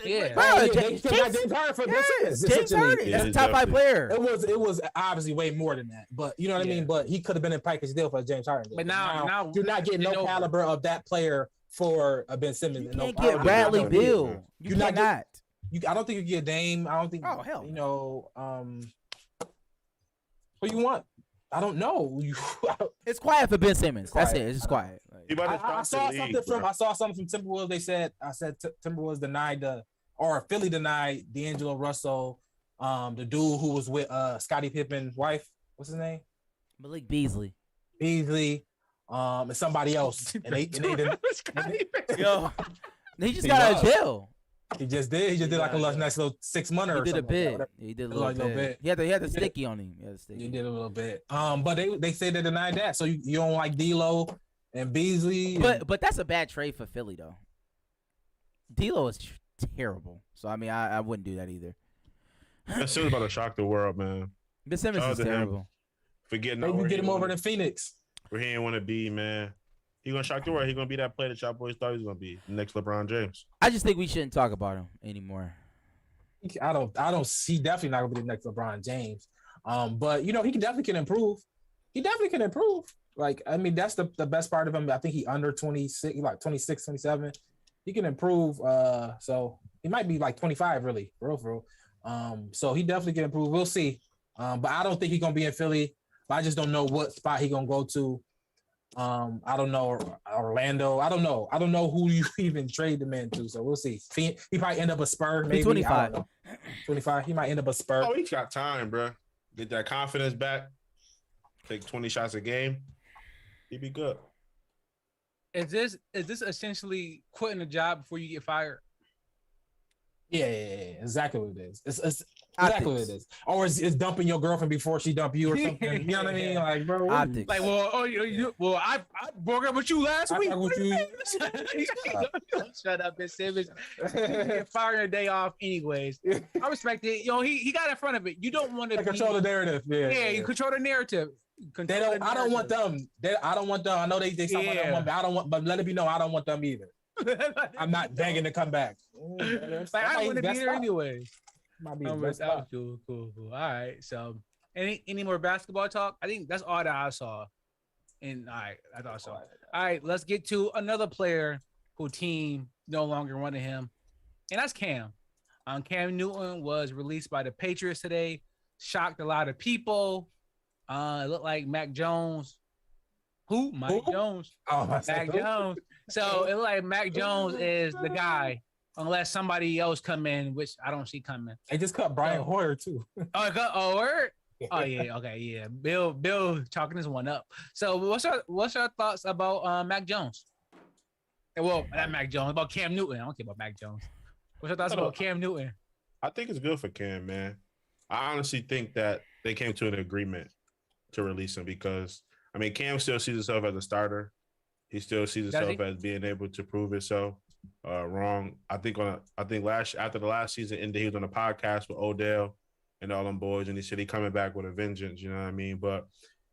Yeah. Bro, James Harden for Ben Simmons. James Harden. That's a top 5 player. It was obviously way more than that. But you know what I mean. But he could have been a package deal for James Harden. But now you're not getting no caliber of that player for Ben Simmons. You can't get Bradley Beal. You cannot. I don't think you get Dame. I don't think. Oh hell. You know. What you want? I don't know. It's quiet for Ben Simmons. That's it. It's just quiet. I saw something from Timberwolves. They said Timberwolves denied Philly denied D'Angelo Russell, the dude who was with Scottie Pippen's wife. What's his name? Malik Beasley. And somebody else. And they didn't. Yo, he just got out of jail. He just did. He just did like a nice little 6 month. He did a bit. He did a little bit. He had the sticky on him. He did a little bit. But they say they denied that. So you don't like D'Lo and Beasley. But that's a bad trade for Philly though. D'Lo is terrible. So I mean I wouldn't do that either. Ben Simmons about to shock the world, man. Ben Simmons is terrible. Forgetting. Maybe get him over to Phoenix. Where he didn't want to be, man. He gonna shock the world. He gonna be that player that y'all boys thought he was gonna be. The next LeBron James. I just think we shouldn't talk about him anymore. I don't see definitely not gonna be the next LeBron James. But you know, he definitely can improve. Like, I mean, that's the best part of him. I think he under 26, like 26, 27. He can improve. So he might be like 25 really, for real. So he definitely can improve. We'll see. But I don't think he's gonna be in Philly. I just don't know what spot he gonna go to. I don't know, Orlando. I don't know who you even trade him into. So we'll see. He probably end up a Spur. Maybe 25. 25. He might end up a Spur. Oh, he's got time, bro. Get that confidence back. Take 20 shots a game. He'd be good. Is this essentially quitting a job before you get fired? Yeah, exactly what it is. It's exactly what it is. Or it's dumping your girlfriend before she dump you or something. You know what I mean? Like, bro. Optics. Like, I broke up with you last week. Shut up, Ben Simmons. You get fired a day off anyways. I respect it. You know, he got in front of it. You don't want to control the narrative. Yeah, you control the narrative. I don't want them. I don't want them. I know they someone don't want, but I don't want. But let it be known, I don't want them either. I'm not begging to come back. Like, I want to be there anyway. Might be cool. All right. So, any more basketball talk? I think that's all that I saw. And I thought so. All right, let's get to another player who team no longer wanted him, and that's Cam. Cam Newton was released by the Patriots today. Shocked a lot of people. It looked like Mac Jones. Who? Mike Jones. Oh, Mac Jones. So it looked like Mac Jones is the guy, unless somebody else come in, which I don't see coming. They just cut Brian Hoyer too. Word? Oh yeah, okay, yeah. Bill chalking this one up. So what's your thoughts about Mac Jones? Well, not Mac Jones, about Cam Newton. I don't care about Mac Jones. What's your thoughts about Cam Newton? I think it's good for Cam, man. I honestly think that they came to an agreement to release him because, I mean, Cam still sees himself as a starter. He still sees himself as being able to prove himself wrong. I think after the last season ended, he was on a podcast with Odell and all them boys, and he said he coming back with a vengeance. You know what I mean? But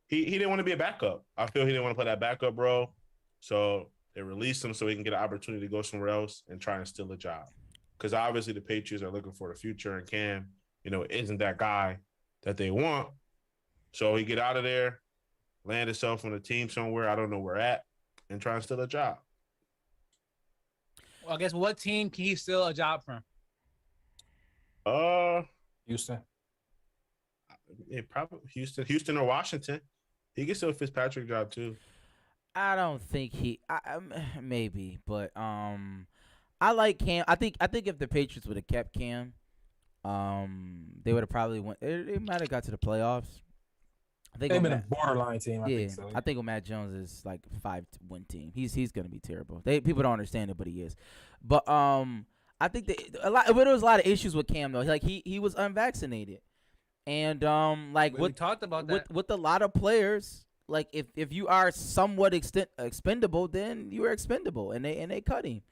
he didn't want to be a backup. I feel he didn't want to play that backup role, so they released him so he can get an opportunity to go somewhere else and try and steal a job. Because obviously the Patriots are looking for the future, and Cam, isn't that guy that they want. So he get out of there, land himself on a team somewhere I don't know where at, and try and steal a job. Well, I guess what team can he steal a job from? Houston. Probably Houston or Washington. He can steal a Fitzpatrick job too. I don't think maybe, but I like Cam. I think if the Patriots would have kept Cam, they would have probably went. It might have got to the playoffs. I think they've been a borderline team. I think so. I think Matt Jones is like 5-win team. He's gonna be terrible. People don't understand it, but he is. But I think there was a lot of issues with Cam though. Like he was unvaccinated, and we talked about that with a lot of players. Like if you are somewhat expendable, then you are expendable, and they cut him.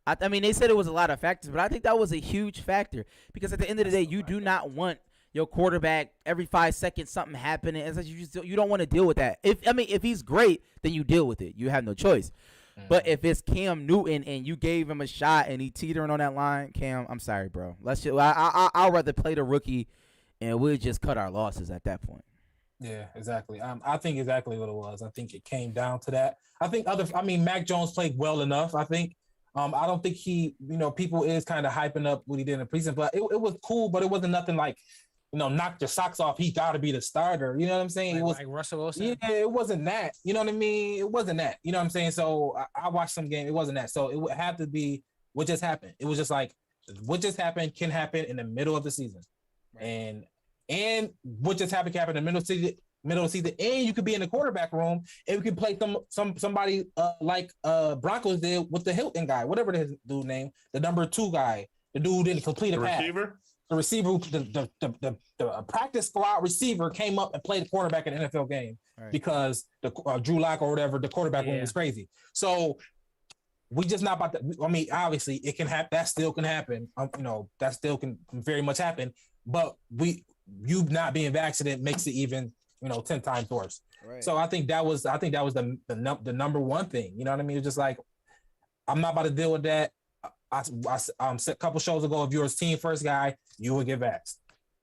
I mean, they said it was a lot of factors, but I think that was a huge factor because at the end of the day, you do not want your quarterback every 5 seconds something happening. It's like you don't want to deal with that. If he's great, then you deal with it. You have no choice. Mm-hmm. But if it's Cam Newton and you gave him a shot and he teetering on that line, Cam, I'm sorry, bro. I'd rather play the rookie, and we'll just cut our losses at that point. Yeah, exactly. I think exactly what it was. I think it came down to that. Mac Jones played well enough. I think. I don't think he, people is kind of hyping up what he did in the preseason, but it was cool, but it wasn't nothing like, knock your socks off. He got to be the starter. You know what I'm saying? It was like Russell Wilson. Yeah, it wasn't that. You know what I mean? It wasn't that. You know what I'm saying? So I watched some game. It wasn't that. So it would have to be what just happened. It was just like what just happened can happen in the middle of the season, right. And what just happened can happen in the middle of the season, and you could be in the quarterback room and we could play somebody like Broncos did with the Hilton guy, whatever his dude name, the number 2 guy, the dude didn't complete a pass. The receiver, the practice squad receiver came up and played quarterback in an NFL game because the Drew Lock or whatever, the quarterback room was crazy. So we just not about to. I mean, obviously it can happen. That still can happen. That still can very much happen. But you not being vaccinated makes it even 10 times worse. Right. So I think that was the number one thing. You know what I mean? It's just like, I'm not about to deal with that. I said a couple shows ago, if you're a team first guy, you would get vaxxed.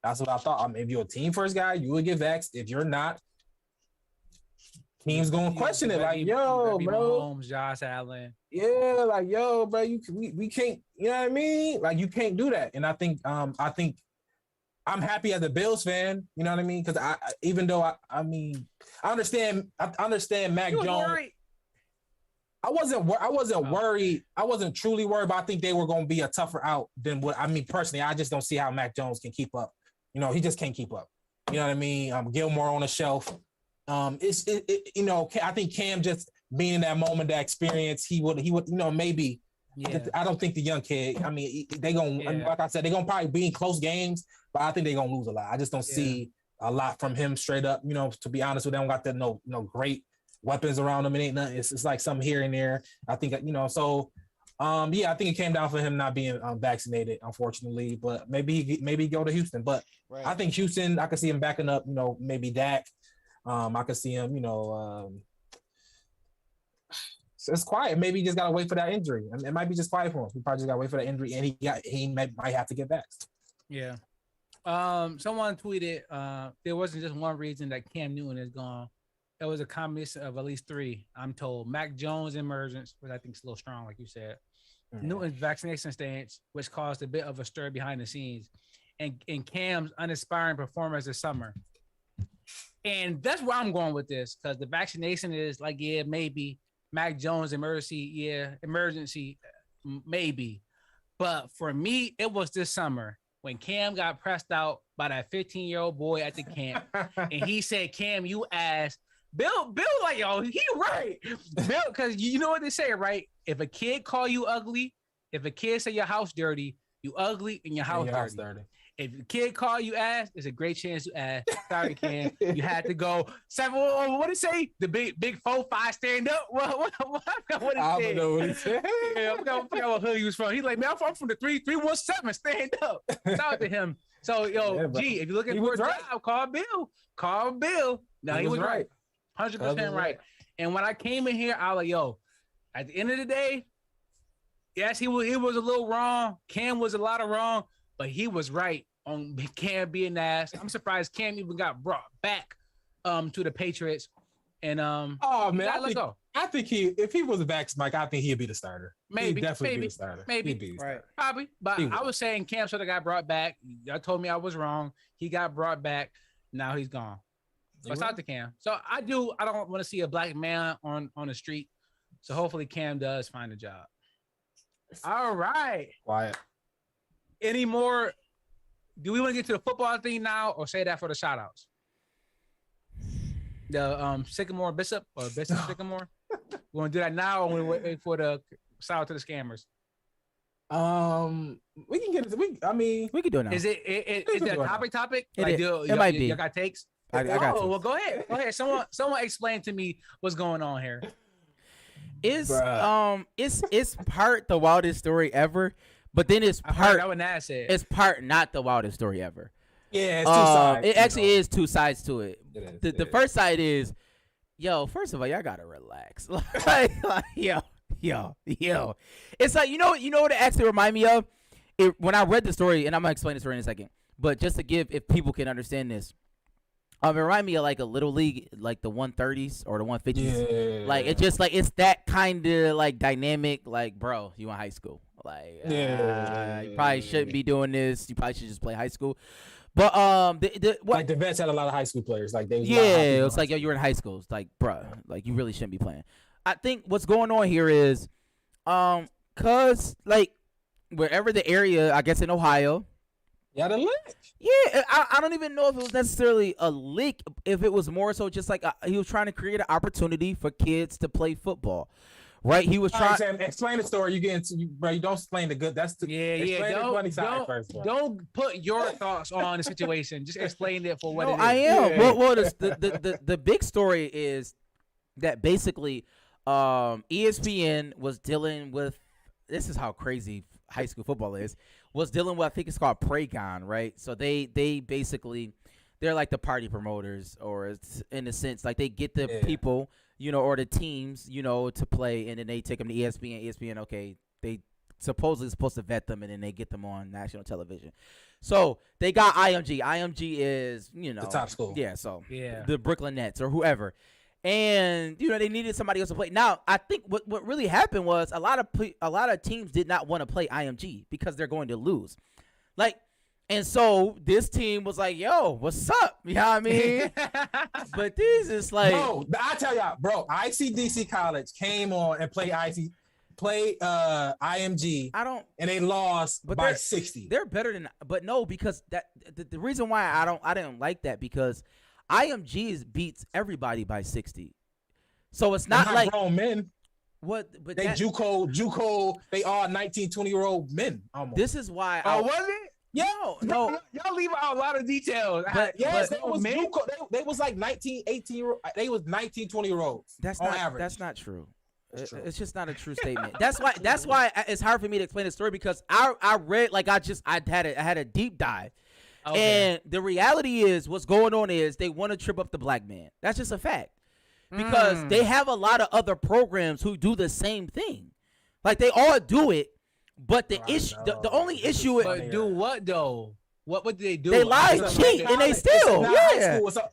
That's what I thought. If you're a team first guy, you would get vaxxed. If you're not, teams gonna question it. Like, yo, bro, Mahomes, Josh Allen. Yeah, like, yo, bro, we can't. You know what I mean? Like, you can't do that. And I think I'm happy as a Bills fan, you know what I mean? Because I understand Mac Jones. Worried? I wasn't worried. I wasn't truly worried, but I think they were going to be a tougher out than what. I mean, personally, I just don't see how Mac Jones can keep up. He just can't keep up. You know what I mean? Gilmore on the shelf. I think Cam just being in that moment, that experience, he would, maybe. Yeah. I don't think the young kid. I mean, like I said, they're gonna probably be in close games, but I think they're gonna lose a lot. I just don't see a lot from him straight up. To be honest with them, got that no great weapons around him. It ain't nothing. It's like something here and there. I think So, I think it came down for him not being vaccinated, unfortunately. But maybe go to Houston. But right. I think Houston, I could see him backing up. Maybe Dak. I could see him. So it's quiet. Maybe he just gotta wait for that injury. It might be just quiet for him. He probably just gotta wait for that injury, and he might have to get back. Yeah. Someone tweeted there wasn't just one reason that Cam Newton is gone. It was a combination of at least 3. I'm told Mac Jones emergence, which I think is a little strong, like you said. Mm-hmm. Newton's vaccination stance, which caused a bit of a stir behind the scenes, and Cam's uninspiring performance this summer. And that's where I'm going with this, because the vaccination is like, yeah, maybe. Mac Jones emergency, maybe. But for me, it was this summer when Cam got pressed out by that 15-year-old boy at the camp. And he said, Cam, you ass, Bill, like, yo, he right. Bill, because you know what they say, right? If a kid call you ugly, if a kid say your house dirty, you ugly and your house dirty. If a kid call you ass, it's a great chance you ass. Sorry, Ken. You had to go. What did it say? The big 4-5 stand up. What I don't know what he said. Yeah, I forgot what hood he was from. He's like, man, I'm from the 317. Stand up. Shout out to him. So, yo, G, if you're looking for a job, call Bill. Call Bill. No, he was right. 100% right. And when I came in here, I was like, yo, at the end of the day, yes, he was a little wrong. Cam was a lot of wrong, but he was right on Cam being ass. I'm surprised Cam even got brought back to the Patriots. And oh man, I think if he was back, Mike, I think he'd be the starter. Maybe, he'd definitely be the starter. Maybe, right? Probably. But I was saying Cam should have got brought back. Y'all told me I was wrong. He got brought back. Now he's gone. But shout out to Cam. So I don't want to see a black man on the street. So hopefully Cam does find a job. All right. Quiet. Any more? Do we want to get to the football thing now, or say that for the shout outs? The Sycamore Bishop or Bishop Sycamore? We want to do that now, or we wait for the shout out to the scammers? We can get it. We can do it now. Is it a topic? It might be. Y'all got takes? I got you. Well, go ahead. Someone explain to me what's going on here. It's part the wildest story ever, but then it's part not the wildest story ever. Yeah, it's two sides. It actually is two sides to it. The first side is, yo, first of all, y'all gotta relax. like, yo. It's like, you know what it actually remind me of? When I read the story, and I'm gonna explain the story in a second, but just to give, if people can understand this, it remind me of like a little league, like the 130s or the 150s. Yeah. Like it's just like it's that kind of like dynamic. Like, bro, you in high school. Like, you probably shouldn't be doing this. You probably should just play high school. But like the vets had a lot of high school players. Like they was it was like, yo, you're in high school. It's like, bro, like you really shouldn't be playing. I think what's going on here is, cause like wherever the area, I guess in Ohio. Yeah, the leak. Yeah, I don't even know if it was necessarily a leak. If it was more so just like he was trying to create an opportunity for kids to play football, right? He was trying. Explain the story. You bro. You don't explain the good. That's the the funny side first. Bro. Don't put your thoughts on the situation. Just explain it for what it is. I am. Yeah. Well, the big story is that basically, ESPN was dealing with. This is how crazy high school football is. Was dealing with, I think it's called Praygon, right? So they basically, they're like the party promoters, or it's in a sense, like they get the people, or the teams, to play, and then they take them to ESPN. ESPN, okay, they supposedly supposed to vet them, and then they get them on national television. So they got IMG. IMG is, the top school. Yeah, so the Brooklyn Nets or whoever. And they needed somebody else to play. Now, I think what really happened was a lot of teams did not want to play IMG because they're going to lose. And so this team was like, "Yo, what's up?" You know what I mean? But this is like, bro, I tell y'all, bro, ICDC College came on and played IMG. And they lost by 60. They're better than, but no, because the reason why I didn't like that because IMG beats everybody by 60. So it's not like grown men. What? But they JUCO. They are 19, 20-year-old men. Almost. This is why. Oh, was it? Yeah. No. Y'all leave out a lot of details. But yes, they was JUCO. They was like 19, 18. They was 19, 20-year-olds. That's on not average. That's not true. It's just not a true statement. That's why it's hard for me to explain the story because I read I had a deep dive. Okay. And the reality is what's going on is they want to trip up the black man. That's just a fact. Because they have a lot of other programs who do the same thing. Like they all do it, but the only issue is do what though? What would they do? They lie, cheat, and they still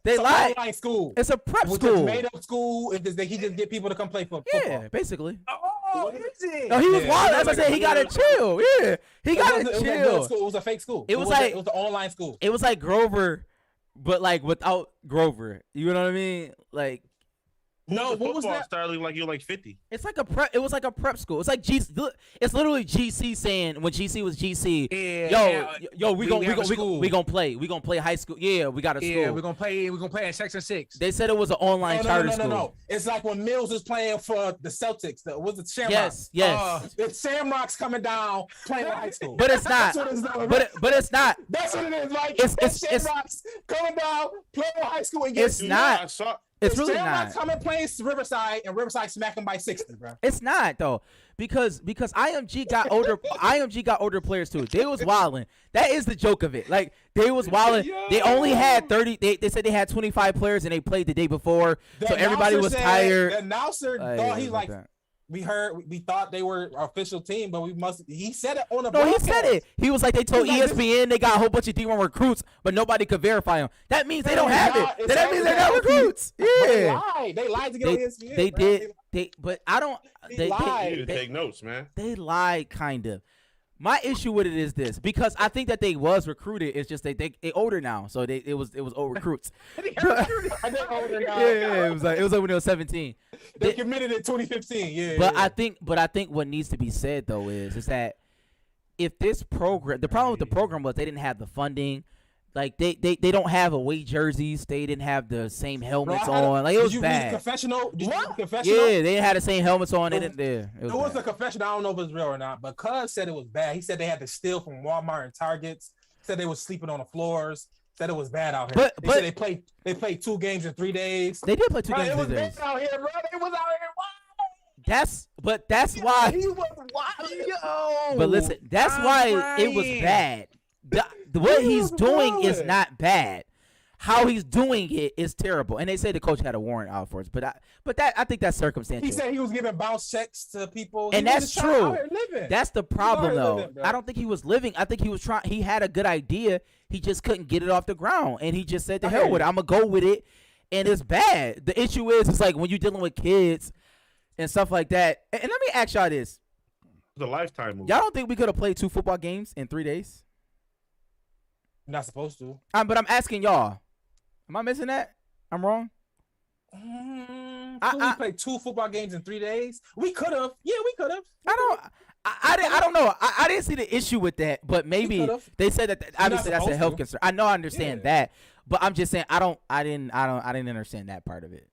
they lie. Online school. It's a prep school. It's made up school. He just get people to come play football. Yeah, basically. Oh, is it? No, he was wild. As I said, he gotta chill. Yeah, he gotta chill. It was a fake school. It was an online school. It was like Grover, but like without Grover. You know what I mean? Like No, the what was football that? starting like you're like 50. It's like a prep. It was like a prep school. It's like it's literally GC saying when GC was GC. Yo, we gonna play high school. Yeah, we got a school. Yeah, we're gonna play in Section 6. They said it was an online charter school. No. It's like when Mills is playing for the Celtics. Was it Shamrocks? Yes. It's Shamrocks coming down playing high school. But it's not. That's what it's doing, But it's not. That's what it is. Like It's Shamrocks coming down playing high school and It's not. I saw. It's really Shamrocks not. coming playing Riverside and Riverside smacking by 60, bro. It's not though, because IMG got older players too. They was wilding. That is the joke of it. Like they was wilding. They only had 30. They said they had 25 players and they played the day before, so everybody was tired. The announcer thought he's like. that. We thought they were our official team, but he said it on the No, broadcast. he said it. He was like, they told He's like, ESPN they got a whole bunch of D1 recruits, but nobody could verify them. That means they don't have not. it. That means they're not recruits. Yeah. They lied to get on ESPN. They bro. did. But I don't. They lied. You need to take notes, man. They lied, kind of. My issue with it is this, because I think that they was recruited. It's just they older now, so it was old recruits. They're older now. Yeah, it was like when they was 17. They committed in 2015. Yeah. But yeah. I think what needs to be said though is that if this program, the problem with the program was they didn't have the funding. Like they don't have away jerseys. They didn't have the same helmets on. Like it was bad. Read the confessional? Did you read the confessional? Yeah, they didn't have the same helmets on. They didn't. Yeah, It was a confession. I don't know if it's real or not, but Cuz said it was bad. He said they had to steal from Walmart and Targets. Said they was sleeping on the floors. Said it was bad out here. They said they played 2 games in 3 days. They did play 2 games It in was 3 days. bad out here, bro. It was out here. That's why. He was wild, yo. But listen, that's why it was bad. What he's doing is not bad. How he's doing it is terrible. And they say the coach had a warrant out for it. But I think that's circumstantial. He said he was giving bounce checks to people. And that's true. Living. That's the problem, though. Living, I don't think he was living. I think he was trying. He had a good idea. He just couldn't get it off the ground. And he just said, to hell with it. I'm going to go with it. And it's bad. The issue is, it's like when you're dealing with kids and stuff like that. And let me ask y'all this. It's a Lifetime movie. Y'all don't think we could have played 2 football games in 3 days? Not supposed to. But I'm asking y'all. Am I missing that? I'm wrong. We played 2 football games in 3 days. We could have. Yeah, we could have. I don't know. I didn't see the issue with that, but maybe they said that obviously that's a health concern. I know, I understand that, but I'm just saying I didn't understand that part of it.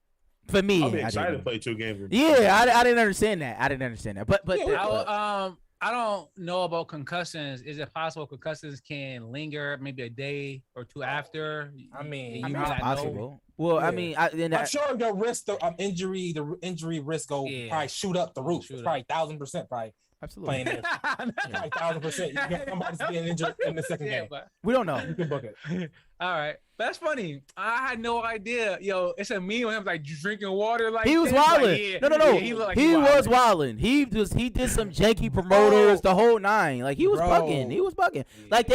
For me, I'll be excited to play 2 games. Yeah, I didn't understand that. But I don't know about concussions. Is it possible concussions can linger maybe a day or 2 after? I mean, it's possible. Well, yeah. I mean, I'm sure the risk of injury, the injury risk probably shoot up the roof. It's probably 1,000% probably. Absolutely. Playing like 1,000%. You get somebody's getting injured in the second game. But we don't know. You can book it. All right. That's funny. I had no idea. Yo, it's a meme of him like drinking water like he was wilding. Like, no. He was wilding. He did some janky promoters, the whole 9. Like he was bugging. He was bugging. Like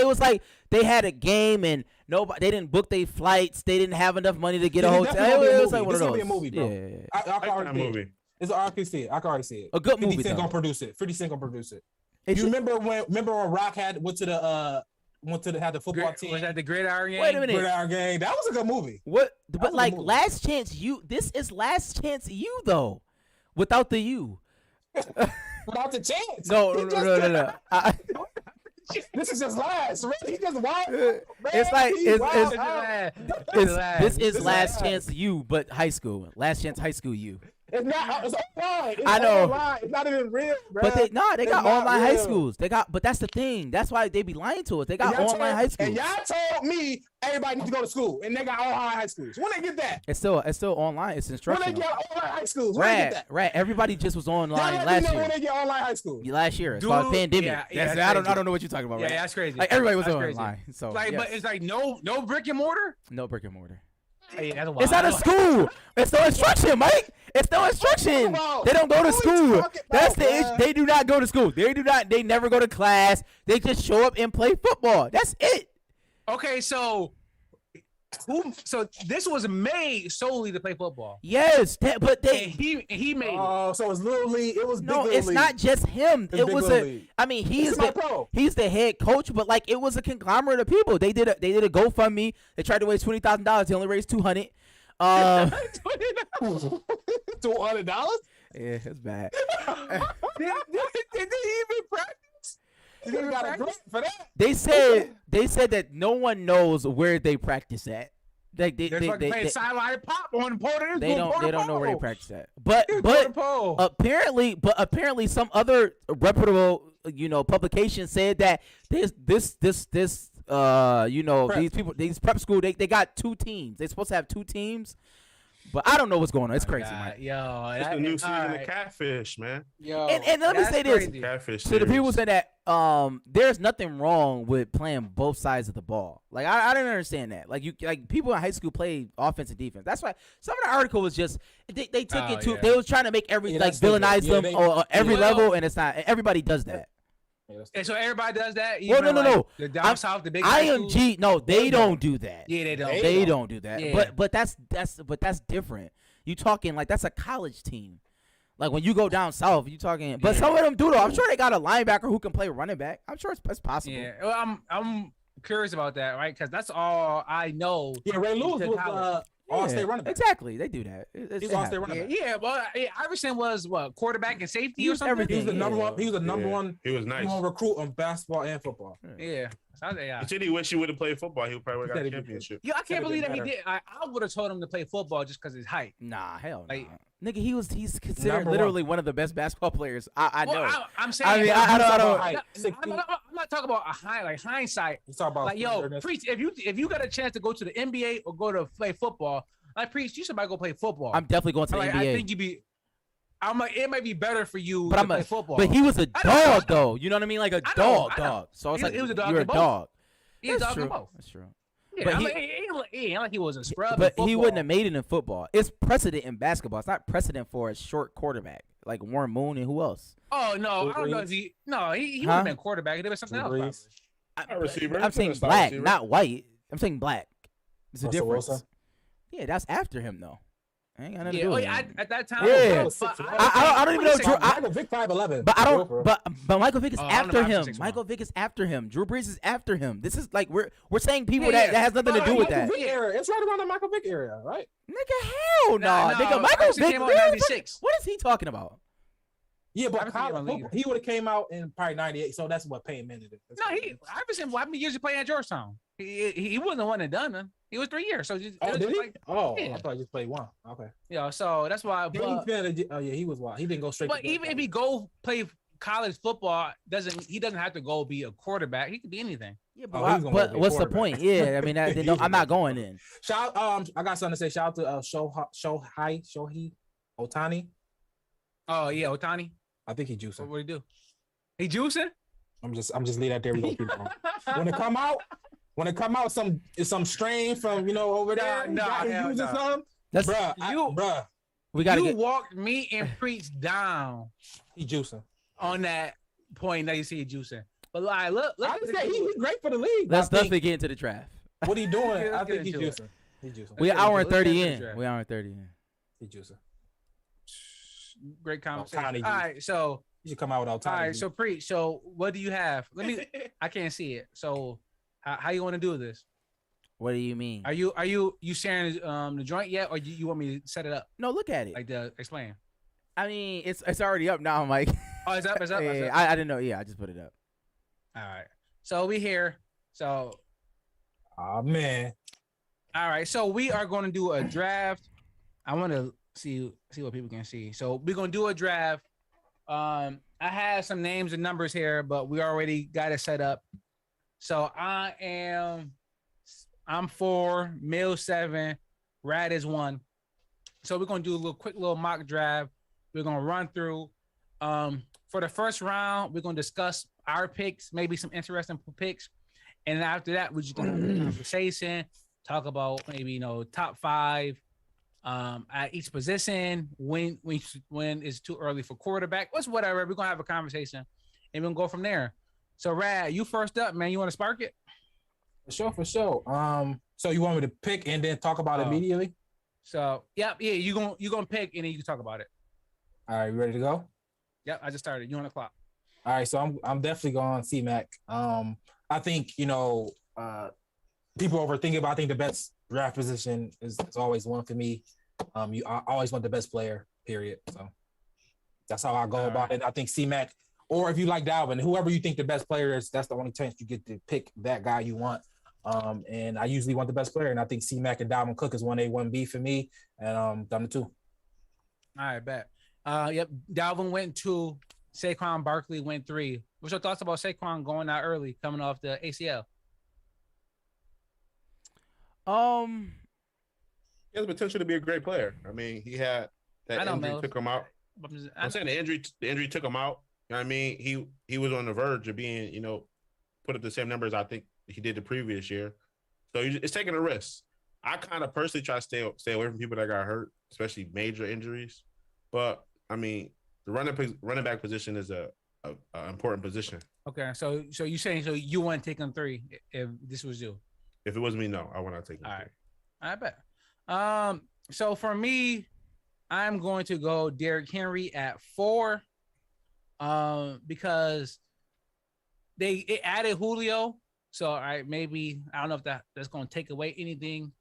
they had a game and they didn't book their flights. They didn't have enough money to get a hotel. It was like one of those. It's gonna be a movie, bro. Yeah. I can already see it. I can already see it. A good movie. 50 Cent gonna produce it. 50 Cent gonna produce it. You remember when Rock went to the football team? Was that the Gridiron game? Wait a minute. Gridiron game. That was a good movie. What? But like Last Chance U. This is Last Chance U though, without the U. Without the chance. No. This is just last. He just wild. It's like this is Last Chance U, but high school. Last Chance High School U. It's not. It's online. I know. Online. It's not even real, bro. But they got online high schools. But that's the thing. That's why they be lying to us. They got online high schools. And y'all told me everybody needs to go to school, and they got online high schools. When they get that? It's still online. It's instructional. When they get online high schools? When they get that? Right. Everybody just was online y'all last year. When they get online high school? Last year. It's called pandemic. Yeah, I don't know what you're talking about. Yeah, right? that's crazy. Like everybody was online. online. So like, but it's like no brick and mortar. No brick and mortar. Hey, it's not a school. It's no instruction, Mike. It's no instruction. They don't go to school. That's the issue. They do not go to school. They never go to class. They just show up and play football. That's it. Okay, so this was made solely to play football. Yes, but he made it. Oh, so it's Little League. It was no. Big It's League. not just him. It was League. I mean, he's the head coach, but like it was a conglomerate of people. They did a GoFundMe. They tried to raise $20,000. They only raised $200. $200. Yeah, it's bad. Did they even practice? Did they got a practice? grant for that. They said that no one knows where they practice at. Like They're fucking playing sideline pop on Porter. they don't know where they practice at. But apparently some other reputable publication said that this Prep. these prep school they got 2 teams. They're supposed to have 2 teams. But I don't know what's going on. It's crazy, man. Yo, It's the new season of catfish, man. Yo, And let me say this. Catfish. So the people series. say that there's nothing wrong with playing both sides of the ball. Like I didn't understand that. Like people in high school play offense and defense. That's why some of the article was just they took it to they was trying to make villainize them on every level, and it's not. Everybody does that. And so everybody does that. Well, no. The down south, the big high schools? IMG, no, they don't do that. Yeah, they don't. They don't do that. Yeah. But that's different. You talking like that's a college team. Like when you go down south, you talking. But some of them do though. I'm sure they got a linebacker who can play running back. I'm sure it's possible. Yeah, well, I'm curious about that, right? Because that's all I know. Yeah, Ray Lewis was all-state running back. Exactly, they do that. He's all-state running back. Yeah, well, Iverson was what, quarterback and safety or something? everything. He was the number one. He was the number one. He was nice. Number one recruit on basketball and football. Yeah. He said he wish he would have played football. He would probably would have got a championship. Yo, I can't believe that he better. did. I would have told him to play football just because his height. Nah, hell no. Like- Nigga, he's considered Number literally one of the best basketball players I know. I'm saying. I mean, I don't. I'm not talking about hindsight. He's talking about Like, yo, Preach, if you got a chance to go to the NBA or go to play football, like, Preach, you should go play football. I'm definitely going to the like, NBA. I think I'm like, it might be better for you but to play football. But he was a I know. dog, though. You know what I mean? Like a I know. dog. So it's like He was a dog you're a in both. dog. He's a That's dog in true. both. That's true. Yeah, But he ain't like he was a scrub. in But he football. wouldn't have made it in football. It's precedent in basketball. It's not precedent for a short quarterback like Warren Moon and who else? Oh no, Drew I don't know Brees. if he. No, he would Huh? have been quarterback. It was something Drew else. Brees. probably. A receiver. I'm saying He's a slot black, receiver. not white. I'm saying black. It's a Russell difference. Wilson? Yeah, that's after him though. Ain't got nothing to Yeah, do oh, with yeah, it. at that time. Yeah. but I don't even know Drew. Michael Vick 5'11". But I don't. But Michael Vick is Oh, I don't after know him. about 6'1". Michael Vick is after him. Drew Brees is after him. This is like we're saying people Yeah, that has nothing to but do with Michael that. Vick era. It's right around the Michael Vick area, right? Nigga, hell no. Nigga, Michael Iverson Vick came out in 96. What is he talking about? Yeah, but Iverson came out later. he would have came out in probably 98. So that's what Payne Manning did. No, Iverson. How many years he played at Georgetown? He wasn't the one that done it. He was 3 years. So just, Oh, it was did just he? like, Oh, yeah. I thought he just played one. Okay. yeah. So that's why. Oh yeah, he was wild. He didn't go straight. But to even if he go play college football, he doesn't have to go be a quarterback. He could be anything. Yeah, Oh, he's gonna but be a what's the quarterback. point? Yeah, I mean, I'm not going in. Shout I got something to say. Shout out to Shohei Otani. Oh yeah, Otani. I think he juicing. What do he do? He juicing? I'm just leave that there. We gonna keep going. When it come out, some strain from over there. Nah, hell using nah. some. That's Bruh, we gotta You get. walked me and Preach down he juicing. on that point that you see he juicing. But like, look, I didn't say he's great for the league. Let's I think definitely get into the draft. what he doing. Let's I get think he's into it. juicing. He's juicing. We get hour into and it. 30 Let's get into in. the draft. We hour and 30 in. He's juicing. Great conversation. Otani All right, so He should come out with Otani. all right, so Preach. So what do you have? Let me. I can't see it. So how you want to do this? What do you mean? Are you sharing the joint yet, or you want me to set it up? No, look at it. Like explain. I mean, it's already up now, Mike. Oh, it's up. It's up. it's Yeah, up. I didn't know. Yeah, I just put it up. All right. So we here. So Oh man. all right. So we are going to do a draft. I want to see what people can see. So we're going to do a draft. I have some names and numbers here, but we already got it set up. So I'm 4, Mill 7, Rad is 1. So we're going to do a quick little mock draft. We're going to run through. For the first round, we're going to discuss our picks, maybe some interesting picks. And after that, we're just going to have a conversation, talk about maybe, top 5 at each position, when it's too early for quarterback, whatever. We're going to have a conversation and we'll go from there. So, Rad, you first up, man. You want to spark it? For sure. So you want me to pick and then talk about it immediately? So, yeah, you're gonna pick and then you can talk about it. All right, you ready to go? Yep, I just started. You on the clock. All right, so I'm definitely going C-Mac. I think, people overthink it, but I think the best draft position is always one for me. I always want the best player, period. So that's how I go about it. I think C-Mac, or if you like Dalvin, whoever you think the best player is, that's the only chance you get to pick that guy you want. And I usually want the best player, and I think C-Mac and Dalvin Cook is 1A, 1B for me, and done the 2. All right, bet. Yep, Dalvin went 2. Saquon Barkley went 3. What's your thoughts about Saquon going out early, coming off the ACL? He has potential to be a great player. I mean, he had that injury took him out. I'm saying the injury took him out. You know what I mean? He was on the verge of being, put up the same numbers I think he did the previous year. So it's taking a risk. I kind of personally try to stay away from people that got hurt, especially major injuries. But I mean, the running back position is a important position. Okay, so you saying you want to take him 3 if this was you? If it was me, no, I would not take him. All right, I bet. So for me, I'm going to go Derrick Henry at 4, because it added Julio. So all right, maybe I don't know if that's going to take away anything.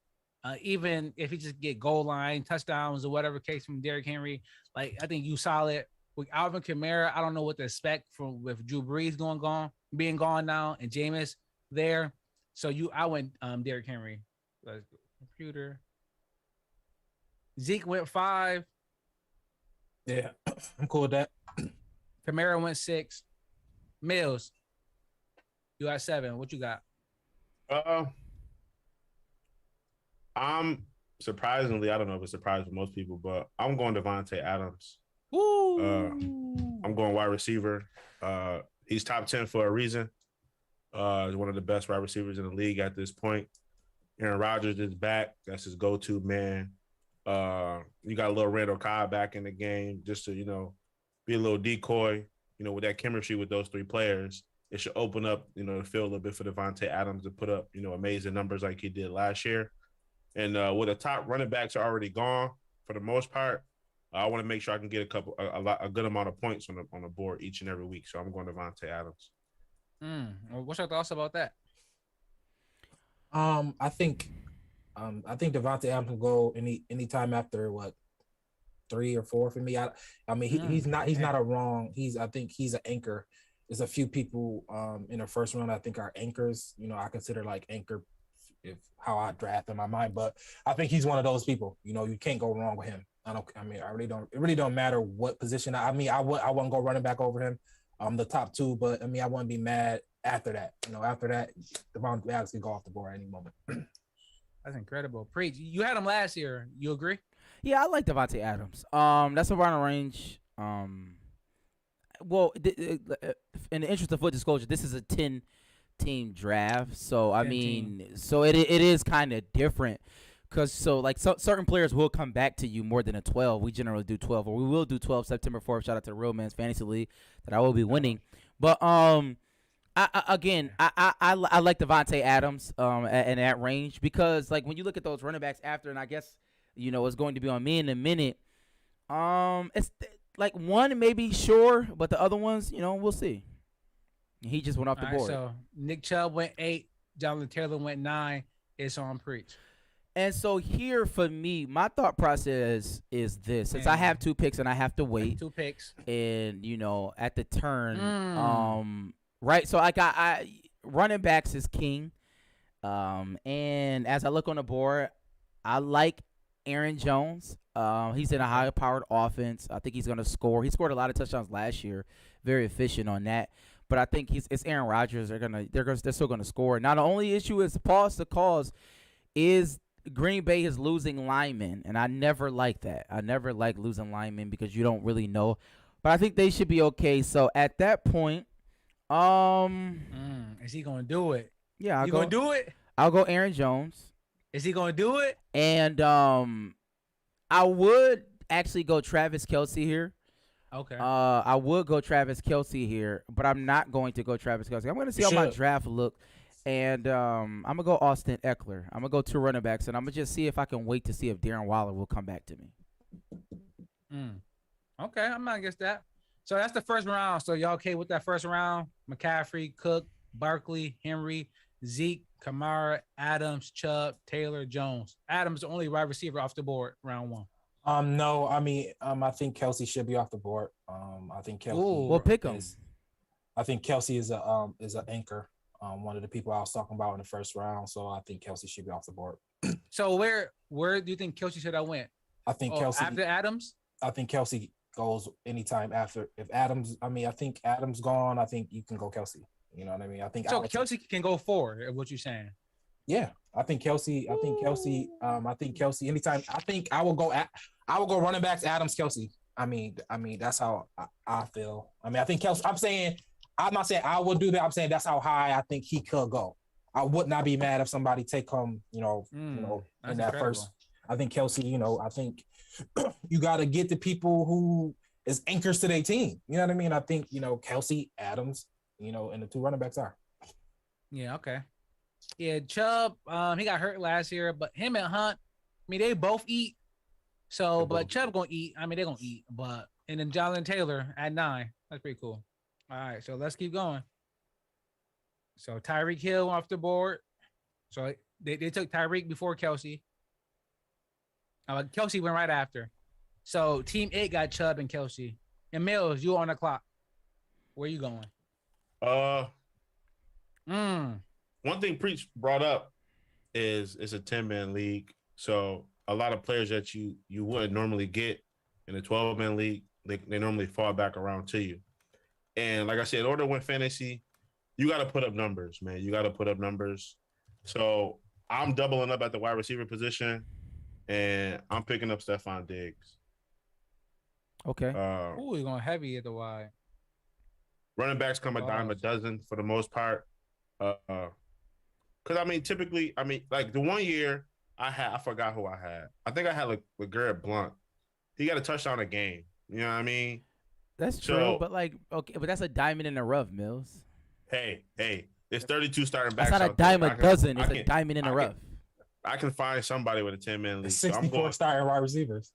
Even if he just get goal line touchdowns or whatever case from Derrick Henry, like I think you solid with Alvin Kamara. I don't know what to expect with Drew Brees being gone now and Jameis there. So I went Derrick Henry. Computer. Zeke went 5. Yeah, I'm cool with that. Kamara went 6. Mills, you got 7. What you got? I'm surprisingly, I don't know if it's a surprise for most people, but I'm going Devontae Adams. Woo! I'm going wide receiver. He's top 10 for a reason. He's one of the best wide receivers in the league at this point. Aaron Rodgers is back. That's his go-to man. You got a little Randall Cobb back in the game just to, be a little decoy, with that chemistry with those 3 players. It should open up, the field a little bit for Devontae Adams to put up, amazing numbers like he did last year. And with the top running backs are already gone for the most part, I want to make sure I can get a good amount of points on the board each and every week. So I'm going Devontae Adams. What's your thoughts about that? I think Devontae Adams can go any time after 3 or 4 for me. I mean he's not a wrong. I think he's an anchor. There's a few people in the first round I think are anchors. I consider like anchor if how I draft in my mind, but I think he's one of those people. You can't go wrong with him. It really don't matter what position. I wouldn't go running back over him. The top 2, but I wouldn't be mad after that. After that, Devontae Adams can go off the board at any moment. That's incredible. Preach. You had him last year. You agree? Yeah, I like Devontae Adams. That's around the range. Well, in the interest of full disclosure, this is a 10-team draft, so so it is kind of different, because certain players will come back to you more than a 12. We generally do 12, or we will do 12 September 4th. Shout out to the Real Man's Fantasy League that I will be winning. But I like Devontae Adams in that range, because when you look at those running backs after, and I guess it's going to be on me in a minute. It's one maybe sure, but the other ones, we'll see. He just went off the board. So Nick Chubb went 8. Jonathan Taylor went 9. It's on Preach. And so here for me, my thought process is this: since I have 2 picks and I have to wait 2 picks, and at the turn, right? So I running backs is king, and as I look on the board, I like Aaron Jones. He's in a high-powered offense. I think he's going to score. He scored a lot of touchdowns last year, very efficient on that. But I think it's Aaron Rodgers. They're still going to score. Now the only issue is the cause is Green Bay is losing linemen, and I never like that. I never like losing linemen because you don't really know. But I think they should be okay. So at that point, is he going to do it? Yeah, you going to do it? I'll go Aaron Jones. Is he going to do it? And I would actually go Travis Kelce here. Okay. I would go Travis Kelce here, but I'm not going to go Travis Kelce. I'm going to see how my draft look, and I'm going to go Austin Eckler. I'm going to go 2 running backs, and I'm going to just see if I can wait to see if Darren Waller will come back to me. Okay, I'm not against that. So that's the first round. So y'all okay with that first round? McCaffrey, Cook, Barkley, Henry, Zeke, Kamara, Adams, Chubb, Taylor, Jones. Adams the only wide receiver off the board round 1. No, I mean, I think Kelsey should be off the board. I think Kelsey. Ooh. We'll pick him. I think Kelsey is an anchor. One of the people I was talking about in the first round. So I think Kelsey should be off the board. So where do you think Kelsey should have went? I think Kelsey after Adams. I think Kelsey goes anytime after. If Adams, I think Adams gone. I think you can go Kelsey. You know what I mean? I think so. Kelsey can go forward. Is what you're saying? Yeah, I think Kelsey. I think Kelsey. Anytime. I think I will go running backs. Adams, Kelsey. I mean that's how I feel. I mean I think Kelsey. I'm not saying I would do that. I'm saying that's how high I think he could go. I would not be mad if somebody take him. In that incredible. first. I think Kelsey. I think you got to get the people who is anchors to their team. You know what I mean? I think Kelsey, Adams. And the 2 running backs are. Yeah. Okay. Yeah. Chubb. He got hurt last year, but him and Hunt. I mean, they both eat. So, but Chubb gonna eat. I mean, they're gonna eat. But and then Jonathan Taylor at 9. That's pretty cool. All right, so let's keep going. So Tyreek Hill off the board. So they took Tyreek before Kelsey. Kelsey went right after. So Team 8 got Chubb and Kelsey. And Mills, you on the clock. Where you going? One thing Preach brought up is it's a 10-man league. So a lot of players that you wouldn't normally get in a 12-man league, they normally fall back around to you. And like I said, in order to win fantasy, you got to put up numbers, man. You got to put up numbers. So I'm doubling up at the wide receiver position, and I'm picking up Stephon Diggs. Okay. You're going heavy at the wide. Running backs come a dime a dozen for the most part. Because, typically, like the one year I forgot who I had. I think I had like LeGarrette Blount. He got a touchdown a game. You know what I mean? That's true, but but that's a diamond in the rough, Mills. Hey, there's 32 starting backs. That's not a dime a dozen. It's a diamond in the rough. I can find somebody with a 10-man league. 64 starting wide receivers.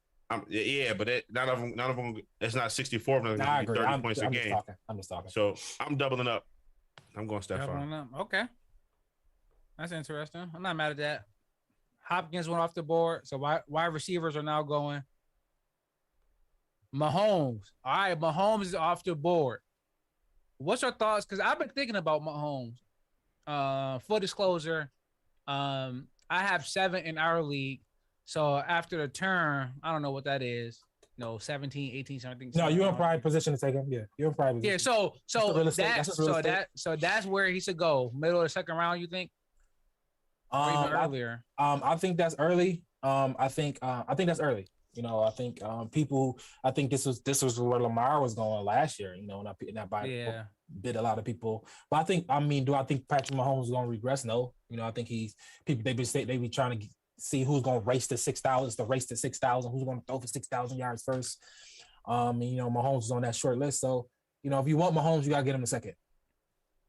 Yeah, but none of them. It's not 64 of them. Nah, I agree. 30 points a I'm game. I'm just talking. So I'm doubling up. I'm going Stephon. Okay, that's interesting. I'm not mad at that. Hopkins went off the board, so wide receivers are now going. Mahomes. All right, Mahomes is off the board. What's your thoughts? Because I've been thinking about Mahomes. Full disclosure, I have 7 in our league. So after the turn, I don't know what that is. 17, 18 something. No, you're in prime position to take him. Yeah, you're in prime position. Yeah, so that's where he should go. Middle of the second round, you think? Or even earlier. I think that's early. I think that's early. I think I think this was where Lamar was going last year. And I bid a lot of people. But do I think Patrick Mahomes is going to regress? No. I think they be trying to see who's going to race to 6,000. It's the race to 6,000. Who's going to throw for 6,000 yards first? Mahomes is on that short list. So if you want Mahomes, you got to get him a second.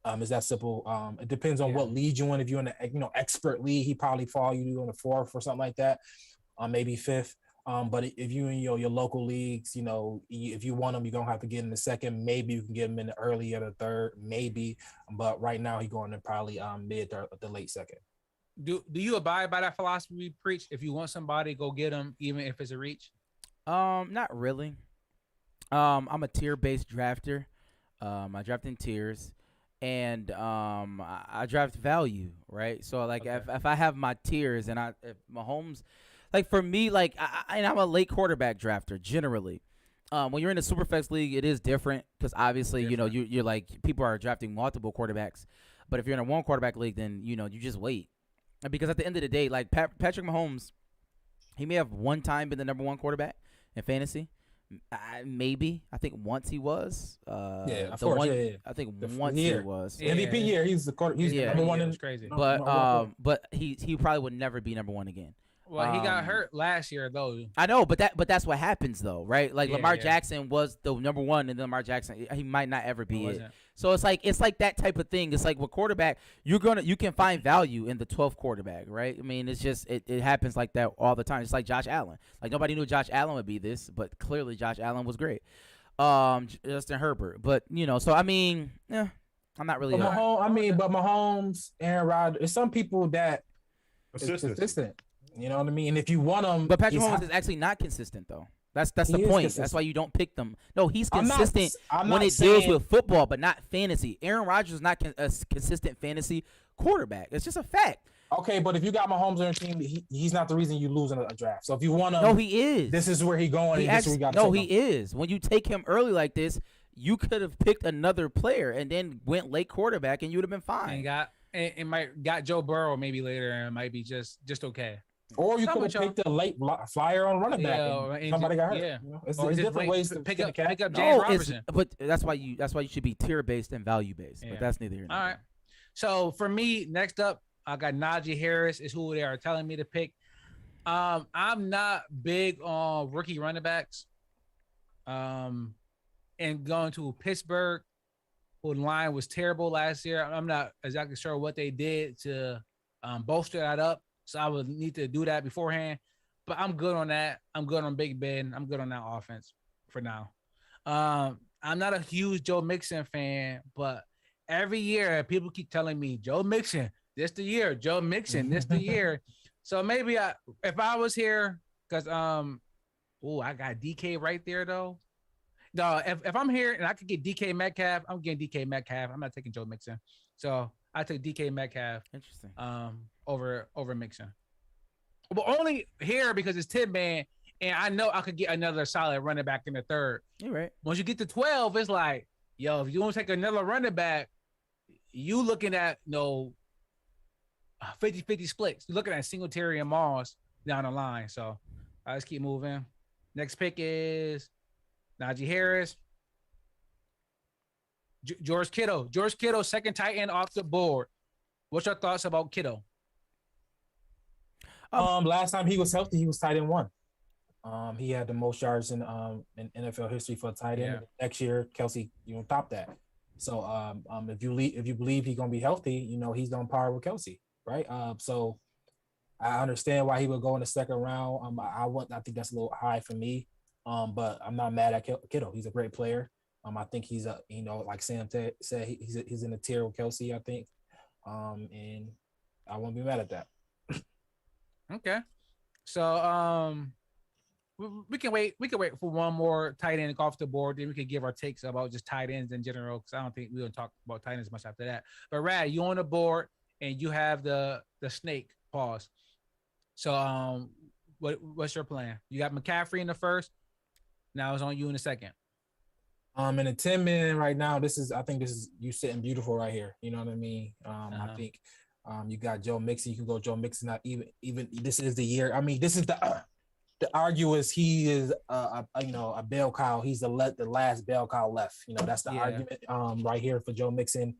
It's that simple. It depends on what league you in. If you're in the expert league, he probably fall you in the 4th or something like that, maybe 5th. But if you in your local leagues, if you want him, you're gonna have to get in the 2nd. Maybe you can get him in the early or the 3rd, maybe. But right now he's going to probably mid or the late 2nd. Do you abide by that philosophy we preach? If you want somebody, go get them, even if it's a reach. Not really. I'm a tier-based drafter. I draft in tiers, and I draft value, right? So if I have my tiers and if Mahomes. Like for me, I'm a late quarterback drafter generally. When you're in a Superflex league, it is different because obviously, you're like people are drafting multiple quarterbacks. But if you're in a 1 quarterback league, then you just wait. Because at the end of the day, like Patrick Mahomes, he may have one time been the number 1 quarterback in fantasy. Maybe I think once he was. I think once he was MVP year. He's the number 1 in crazy. But he probably would never be number 1 again. Well, he got hurt last year, though. I know, but that's what happens, though, right? Like Lamar Jackson was the number 1, and then Lamar Jackson, he might not ever be it. So it's like that type of thing. It's like with quarterback, you can find value in the 12th quarterback, right? I mean, it's just it happens like that all the time. It's like Josh Allen. Like nobody knew Josh Allen would be this, but clearly Josh Allen was great. Justin Herbert, but so I mean, I'm not really. But Mahomes, Aaron Rodgers, there's some people that is consistent. You know what I mean? And if you want them, but Patrick Mahomes is actually not consistent though. That's the point. Consistent. That's why you don't pick them. No, he's consistent when it deals with football, but not fantasy. Aaron Rodgers is not a consistent fantasy quarterback. It's just a fact. Okay, but if you got Mahomes on your team, he's not the reason you lose in a draft. So if you want to, no, he is. This is where he's going. He is. When you take him early like this, you could have picked another player and then went late quarterback, and you would have been fine. And got Joe Burrow maybe later, and it might be just okay. Or you could have picked a late flyer on running back. And somebody got hurt. Yeah, you know? It's different ways to pick up James Robinson. But that's why you should be tier based and value based. Yeah. But that's neither here nor there. All right. So for me, next up, I got Najee Harris is who they are telling me to pick. I'm not big on rookie running backs. And going to Pittsburgh, who line was terrible last year. I'm not exactly sure what they did to bolster that up. So I would need to do that beforehand. But I'm good on that. I'm good on Big Ben. I'm good on that offense for now. I'm not a huge Joe Mixon fan, but every year people keep telling me, Joe Mixon, this the year. Joe Mixon, this the year. So maybe if I was here, because I got DK right there though. No, if I'm here and I could get DK Metcalf, I'm getting DK Metcalf. I'm not taking Joe Mixon. So I took DK Metcalf. Interesting. Over Mixon. But only here because it's 10-man, and I know I could get another solid running back in the third. You're right. Once you get to 12, it's like, yo, if you want to take another running back, you looking at 50-50 splits. You're looking at Singletary and Moss down the line. So let's keep moving. Next pick is Najee Harris. George Kittle. George Kittle, second tight end off the board. What's your thoughts about Kittle? Last time he was healthy, he was tight end 1. He had the most yards in NFL history for a tight end. Yeah. Next year, Kelsey, top that. So if you believe he's gonna be healthy, he's on par with Kelsey, right? So I understand why he would go in the second round. I think that's a little high for me. But I'm not mad at Kittle. He's a great player. I think he's like Sam said, he's in the tier with Kelsey, I think. And I won't be mad at that. Okay. So we can wait for one more tight end off the board, then we can give our takes about just tight ends in general, because I don't think we'll talk about tight ends much after that. But Rad, you on the board and you have the snake pause. So what's your plan? You got McCaffrey in the first. Now it's on you in the second. In the 10-man right now, I think this is you sitting beautiful right here. You know what I mean? I think you got Joe Mixon. You can go Joe Mixon. Not even this is the year. I mean, this is the argue is he is a bell cow. He's the last bell cow left. That's the argument right here for Joe Mixon.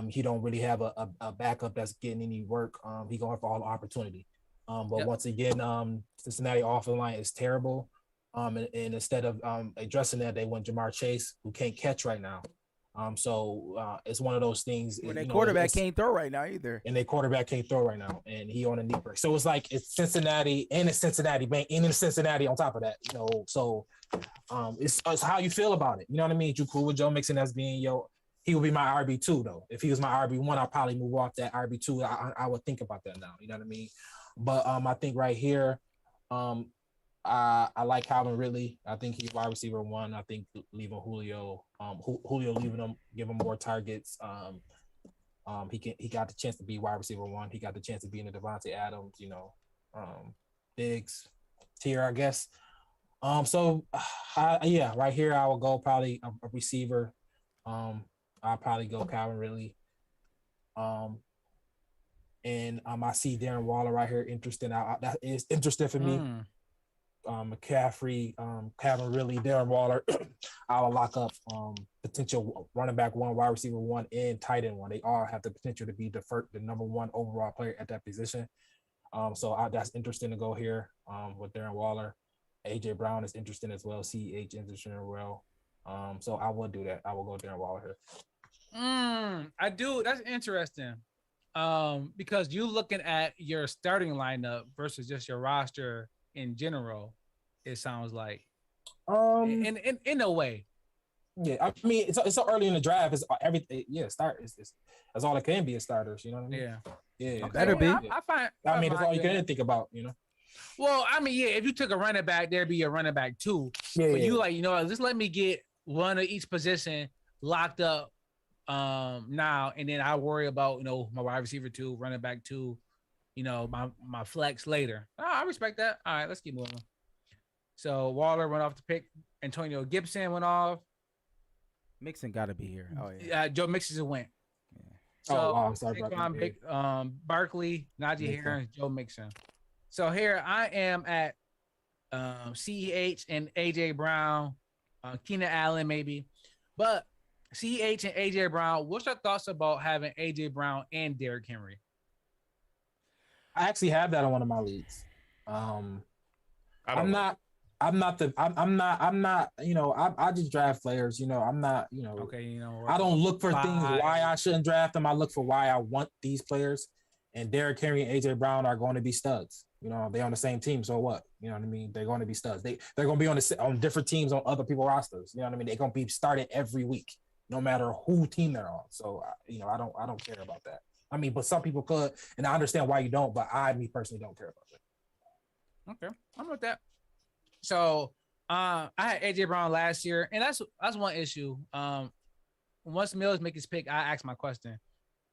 He don't really have a backup that's getting any work. He going for all the opportunity. But once again, Cincinnati offensive line is terrible. And instead of addressing that, they went Jamar Chase, who can't catch right now. So it's one of those things. Well, their quarterback can't throw right now either. And their quarterback can't throw right now, and he on a knee brace. So it's like it's Cincinnati and it's Cincinnati Bank and it's Cincinnati on top of that. So it's how you feel about it. You know what I mean? You cool with Joe Mixon as being he would be my RB2 though. If he was my RB1, I'd probably move off that RB2. I would think about that now. You know what I mean? But I think right here, I like Calvin Ridley. I think he's wide receiver 1. I think leaving Julio, leaving him, give him more targets. He got the chance to be wide receiver 1. He got the chance to be in the Devontae Adams, Diggs tier, I guess. Right here I will go probably a receiver. I'll probably go Calvin Ridley. And I see Darren Waller right here interesting. That is interesting for me. McCaffrey, Calvin Ridley, Darren Waller. I will lock up potential running back 1, wide receiver 1, and tight end 1. They all have the potential to be the number 1 overall player at that position. That's interesting to go here with Darren Waller. AJ Brown is interesting as well. CH interesting as well. So I will do that. I will go Darren Waller here. I do. That's interesting. Because you looking at your starting lineup versus just your roster in general, it sounds like in a way. Yeah, I mean, it's so early in the draft. It's everything. Yeah, start. That's all it can be is starters. You know what I mean? Yeah. Yeah, Better be. I find. I mean, that's all find you good. can think about. You know? Well, I mean, yeah, if you took a running back, there'd be a running back too. Yeah. But you like, just let me get one of each position locked up now, and then I worry about my wide receiver 2, running back 2, my flex later. Oh, I respect that. All right, let's keep moving. So Waller went off to pick. Antonio Gibson went off. Mixon got to be here. Oh yeah. Joe Mixon went. Yeah. So I'm sorry about that. Barkley, Najee Mixon. Harris, Joe Mixon. So here I am at CEH and AJ Brown, Keenan Allen maybe, but CEH and AJ Brown. What's your thoughts about having AJ Brown and Derrick Henry? I actually have that on one of my leagues. I just draft players, I'm not, Okay, I don't look for things why I shouldn't draft them. I look for why I want these players. And Derrick Henry and AJ Brown are going to be studs. They're on the same team. So what? You know what I mean? They're going to be studs. They're going to be on different teams on other people's rosters. You know what I mean? They're going to be started every week, no matter who team they're on. So I don't care about that. I mean, but some people could, and I understand why you don't. But me personally don't care about that. Okay, I'm with that. So I had AJ Brown last year, and that's one issue. Once Mills make his pick, I asked my question.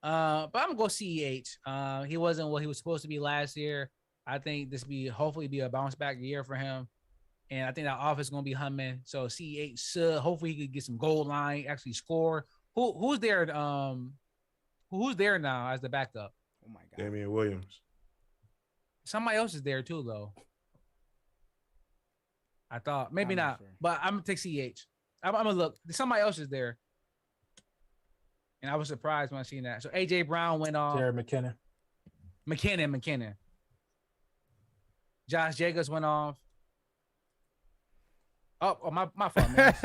But I'm gonna go CEH. He wasn't what he was supposed to be last year. I think this hopefully be a bounce back year for him, and I think that offense is gonna be humming. So CEH should hopefully he could get some goal line, actually score. Who's there? Who's there now as the backup? Oh my God, Damian Williams. Somebody else is there too, though. I thought maybe not, sure. but I'm gonna take CH. I'm gonna look. Somebody else is there, and I was surprised when I seen that. So AJ Brown went off. Jared McKinnon. McKinnon. Josh Jacobs went off. Oh, my fault, man.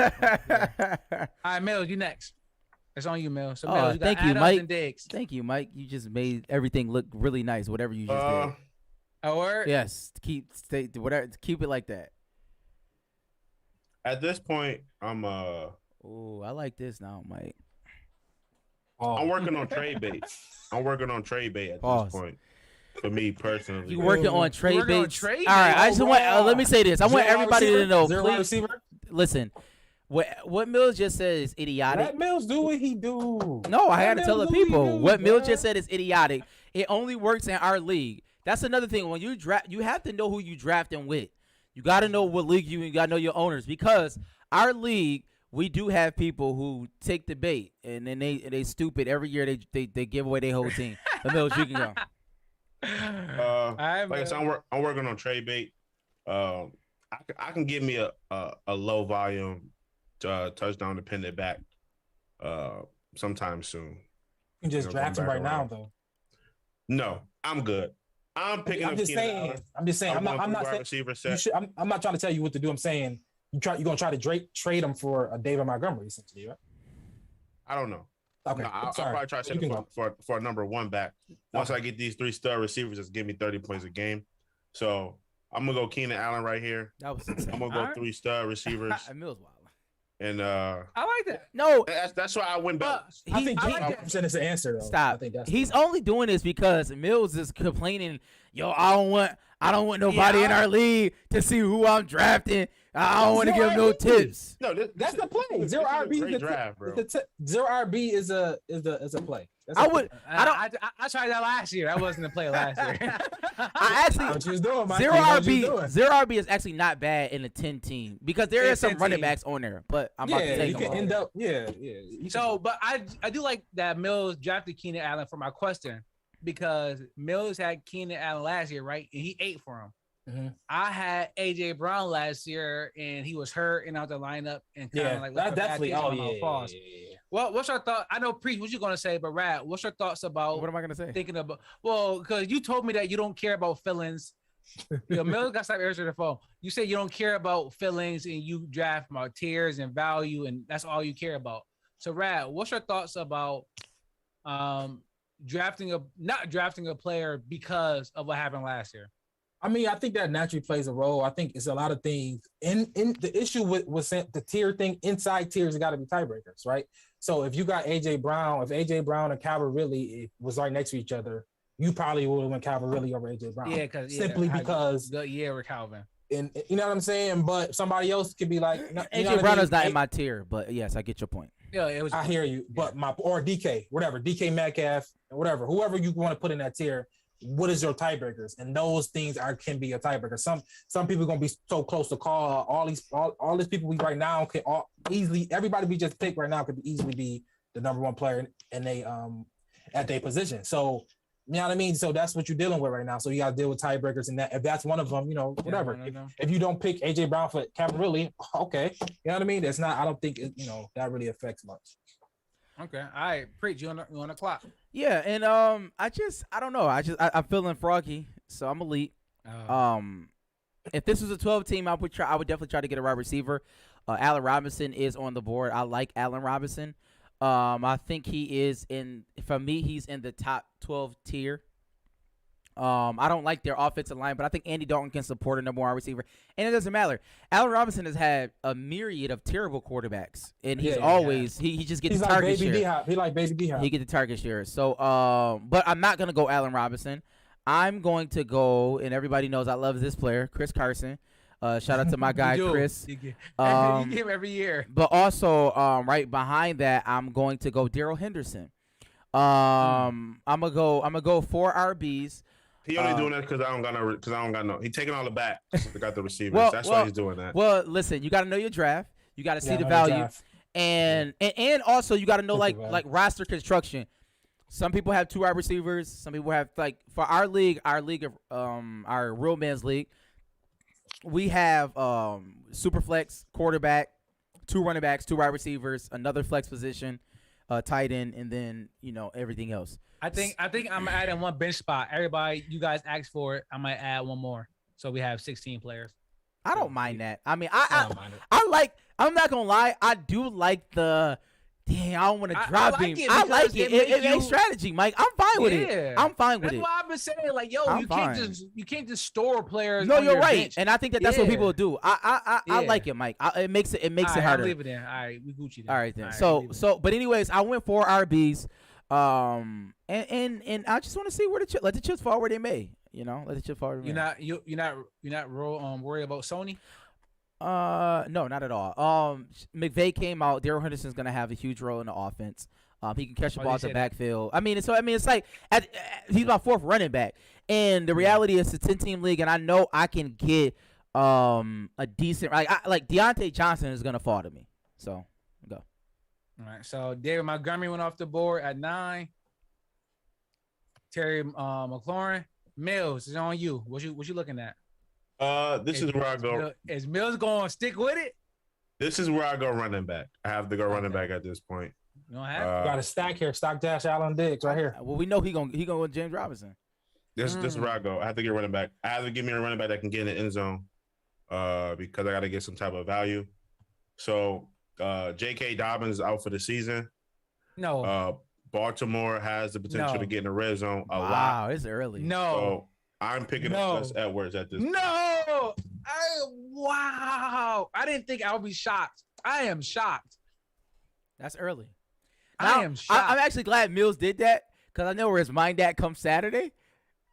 All right, Mills, you next. It's on you, Mills. So Mills, you got thank you, Adams Mike. and Diggs. Thank you, Mike. You just made everything look really nice. Whatever you just did. Oh, word? Yes, keep it like that. At this point, I'm Oh, I like this now, Mike. I'm working on trade bait. I'm working on trade bait at Pause. this point. For me personally, You working on trade working on bait? trade All right, bait? I just want. Let me say this. I want everybody to know. Zero Please receiver. listen. What Mills just said is idiotic. Let Mills do what he do. No, I had to Let tell the Mills do people. he What do, Mills bruh. just said is idiotic. It only works in our league. That's another thing. When you draft, you have to know who you drafting with. You got to know what league you got to know your owners, because our league, we do have people who take the bait and then they stupid every year. They give away their whole team. But Mills, you can go. Like I said, I'm working on trade bait. I can give me a low volume touchdown dependent back sometime soon. You can just draft him back right now, around. though. No, I'm good. I'm picking up. I'm just saying. I'm not saying. Receiver You set. should, I'm not trying to tell you what to do. I'm saying you're gonna try to trade him for a David Montgomery, essentially, right? I don't know. Okay, No, I'll sorry. probably try to set You it can for a number one back. Once I get these 3 star receivers, just give me 30 points a game. So I'm gonna go Keenan Allen right here. That was insane. I'm gonna go All right. 3 star receivers, Mills wild. and I like that. No, that's why I win belts. I think I like 100% is the answer, though. I stop. think that's He's only doing this because Mills is complaining. Yo, I don't want nobody in our league to see who I'm drafting. I don't want to give no tips. No, that's the play. Zero this is a RB great is the draft, bro. Zero RB is a play. That's I a would. play. I tried that last year. That wasn't a play last year. I actually What you was doing, Mike? zero You know what you was doing. Zero RB is actually not bad in a 10 team because there Yeah, is some 10 running team. backs on there, but I'm about to Yeah, take you them can all. end up. Yeah. You So, but I do like that Mills drafted Keenan Allen for my question, because Mills had Keenan Allen last year, right? And he ate for him. Mhm. I had AJ Brown last year, and he was hurt and out the lineup, and kind Yeah, of like that definitely. Oh yeah. pause. Well, what's your thought? I know, Preach, what you gonna say, but Rad, what's your thoughts about What am I gonna say? thinking about? Well, because you told me that you don't care about feelings. Mills got to stop answering the phone. You say you don't care about feelings, and you draft about tiers and value, and that's all you care about. So, Rad, what's your thoughts about not drafting a player because of what happened last year? I mean, I think that naturally plays a role. I think it's a lot of things. In the issue with the tier thing, inside tiers, it got to be tiebreakers, right? So if you got AJ Brown, if AJ Brown and Calvin Ridley was right next to each other, you probably would have went Calvin Ridley over AJ Brown. Yeah, because because with Calvin. And you know what I'm saying? But somebody else could be like, AJ Brown is not in my tier, but yes, I get your point. Yeah, it was. I hear you, but or DK, whatever, DK Metcalf, whatever, whoever you want to put in that tier. What is your tiebreakers? And those things can be a tiebreaker. Some people are gonna be so close to call all these people we right now can easily, everybody we just picked right now could easily be the number one player and they at their position. So you know what I mean? So that's what you're dealing with right now. So you gotta deal with tiebreakers, and that if that's one of them, whatever. If you don't pick AJ Brown for Calvin Ridley, okay. You know what I mean? That's not, I don't think that really affects much. Okay. All right. Preach, you on the clock. Yeah, and I don't know. I'm feeling froggy, so I'm elite. If this was a 12 team, I would definitely try to get a wide receiver. Allen Robinson is on the board. I like Allen Robinson. I think he's in the top 12 tier. I don't like their offensive line, but I think Andy Dalton can support a number one receiver. And it doesn't matter. Allen Robinson has had a myriad of terrible quarterbacks, and he just gets the target share. He like baby D-Hop. He gets the target share. So, but I'm not gonna go Allen Robinson. I'm going to go, and everybody knows I love this player, Chris Carson. Shout out to my guy Chris. You get him every year. But also, right behind that, I'm going to go Darrell Henderson. I'm gonna go 4 RBs. He only doing that because I don't got no. He taking all the back. I got the receivers. That's why he's doing that. Well, listen, you got to know your draft. You got to see the value, and also you got to know like roster construction. Some people have 2 wide receivers. Some people have for our league of our real man's league, we have super flex, quarterback, 2 running backs, 2 wide receivers, another flex position, tight end, and then everything else. I think I'm adding 1 bench spot. Everybody, you guys asked for it. I might add 1 more, so we have 16 players. I don't mind that. I mean, I like. I'm not gonna lie. I do like the. Dang, I don't want to drop him. I like it. It ain't strategy, Mike. I'm fine with it. I'm fine with it. That's why I've been saying, you can't just store players. No, you're right, and I think that's what people do. I like it, Mike. It makes it harder. I'll leave it in. All right, we Gucci. All right then. But anyways, I went 4 RBs. And I just want to see where let the chips fall where they may. Let the chips fall where they may. You're not worried about Sony. No, not at all. McVay came out. Darrell Henderson's gonna have a huge role in the offense. He can catch the ball at the backfield. It's like he's my 4th running back. And the reality is, it's a 10-team league, and I know I can get a decent like Deontay Johnson is gonna fall to me. So go. All right. So David Montgomery went off the board at 9. Terry McLaurin. Mills is on you. What you looking at? This is where I go. Is Mills going to stick with it? This is where I go running back. I have to go running back at this point. You don't have got a stack here. Stock Dash Allen Diggs right here. Well, we know he gonna with James Robinson. This is where I go. I have to get running back. I have to give me a running back that can get in the end zone. Because I got to get some type of value. So J.K. Dobbins is out for the season. No. Baltimore has the potential to get in the red zone a lot. Wow, it's early. No. So I'm picking up Gus Edwards at this point. No. Wow. I didn't think I would be shocked. I am shocked. That's early. I am shocked. I'm actually glad Mills did that because I know where his mind at come Saturday.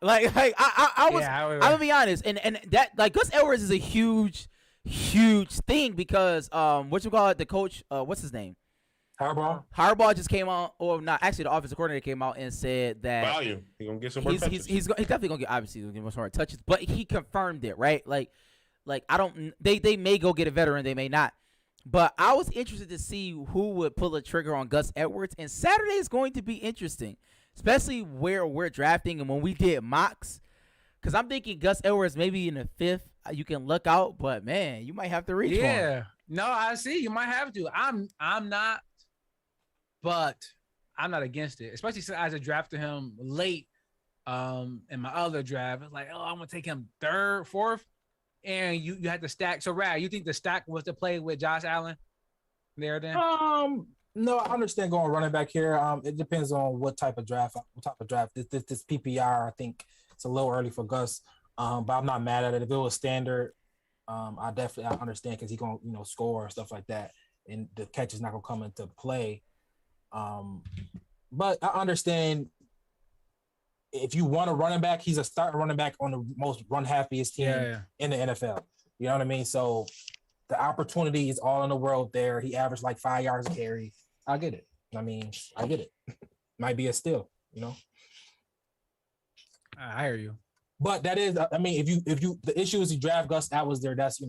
I'm gonna be honest, and that Gus Edwards is a huge thing because the coach, what's his name? Harbaugh just came out, or not? Actually, the offensive coordinator came out and said that value. He's gonna get some more touches. He's definitely gonna get some more touches, but he confirmed it, right? Like I don't. They may go get a veteran, they may not. But I was interested to see who would pull a trigger on Gus Edwards, and Saturday is going to be interesting, especially where we're drafting and when we did mocks, because I'm thinking Gus Edwards maybe in the 5th. You can look out, but man, you might have to reach. Yeah, no, I see. You might have to. I'm not. But I'm not against it, especially since I drafted him late in my other draft. It's like, I'm going to take him 3rd, 4th, and you had to stack. So, Rad, you think the stack was to play with Josh Allen there then? No, I understand going running back here. It depends on what type of draft. This PPR, I think it's a little early for Gus. But I'm not mad at it. If it was standard, I understand because he's gonna score and stuff like that, and the catch is not gonna come into play. But I understand if you want a running back, he's a starting running back on the most run happiest team in the NFL. You know what I mean? So the opportunity is all in the world there. He averaged like 5 yards a carry. I get it. I mean, I get it. Might be a steal, I hear you. But that is, I mean, if you the issue is you draft Gus Atlas there, that's he's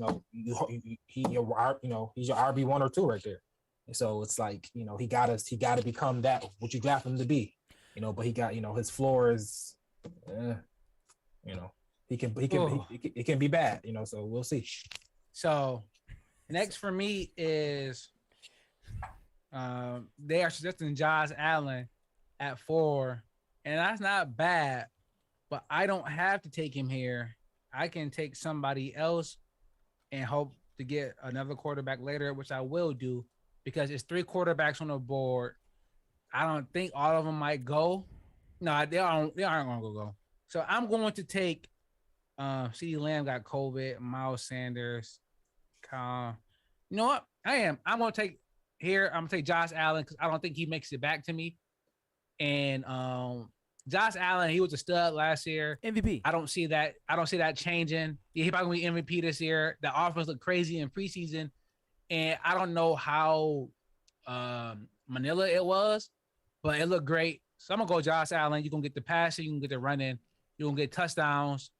your RB1 or 2 right there. So it's like he got to become that what you draft him to be, But he got his floor is, it can be bad, So we'll see. So next for me is they are suggesting Josh Allen at 4, and that's not bad. But I don't have to take him here. I can take somebody else and hope to get another quarterback later, which I will do because it's 3 quarterbacks on the board. I don't think all of them might go. No, they aren't going to go. So I'm going to take CeeDee Lamb got COVID, Miles Sanders. You know what? I'm going to take here. I'm going to take Josh Allen because I don't think he makes it back to me. And Josh Allen, he was a stud last year. MVP. I don't see that changing. Yeah, he probably gonna be MVP this year. The offense looked crazy in preseason, and I don't know how Manila it was, but it looked great. So I'm gonna go Josh Allen. You're gonna get the passing, you can get the running, you're gonna get touchdowns,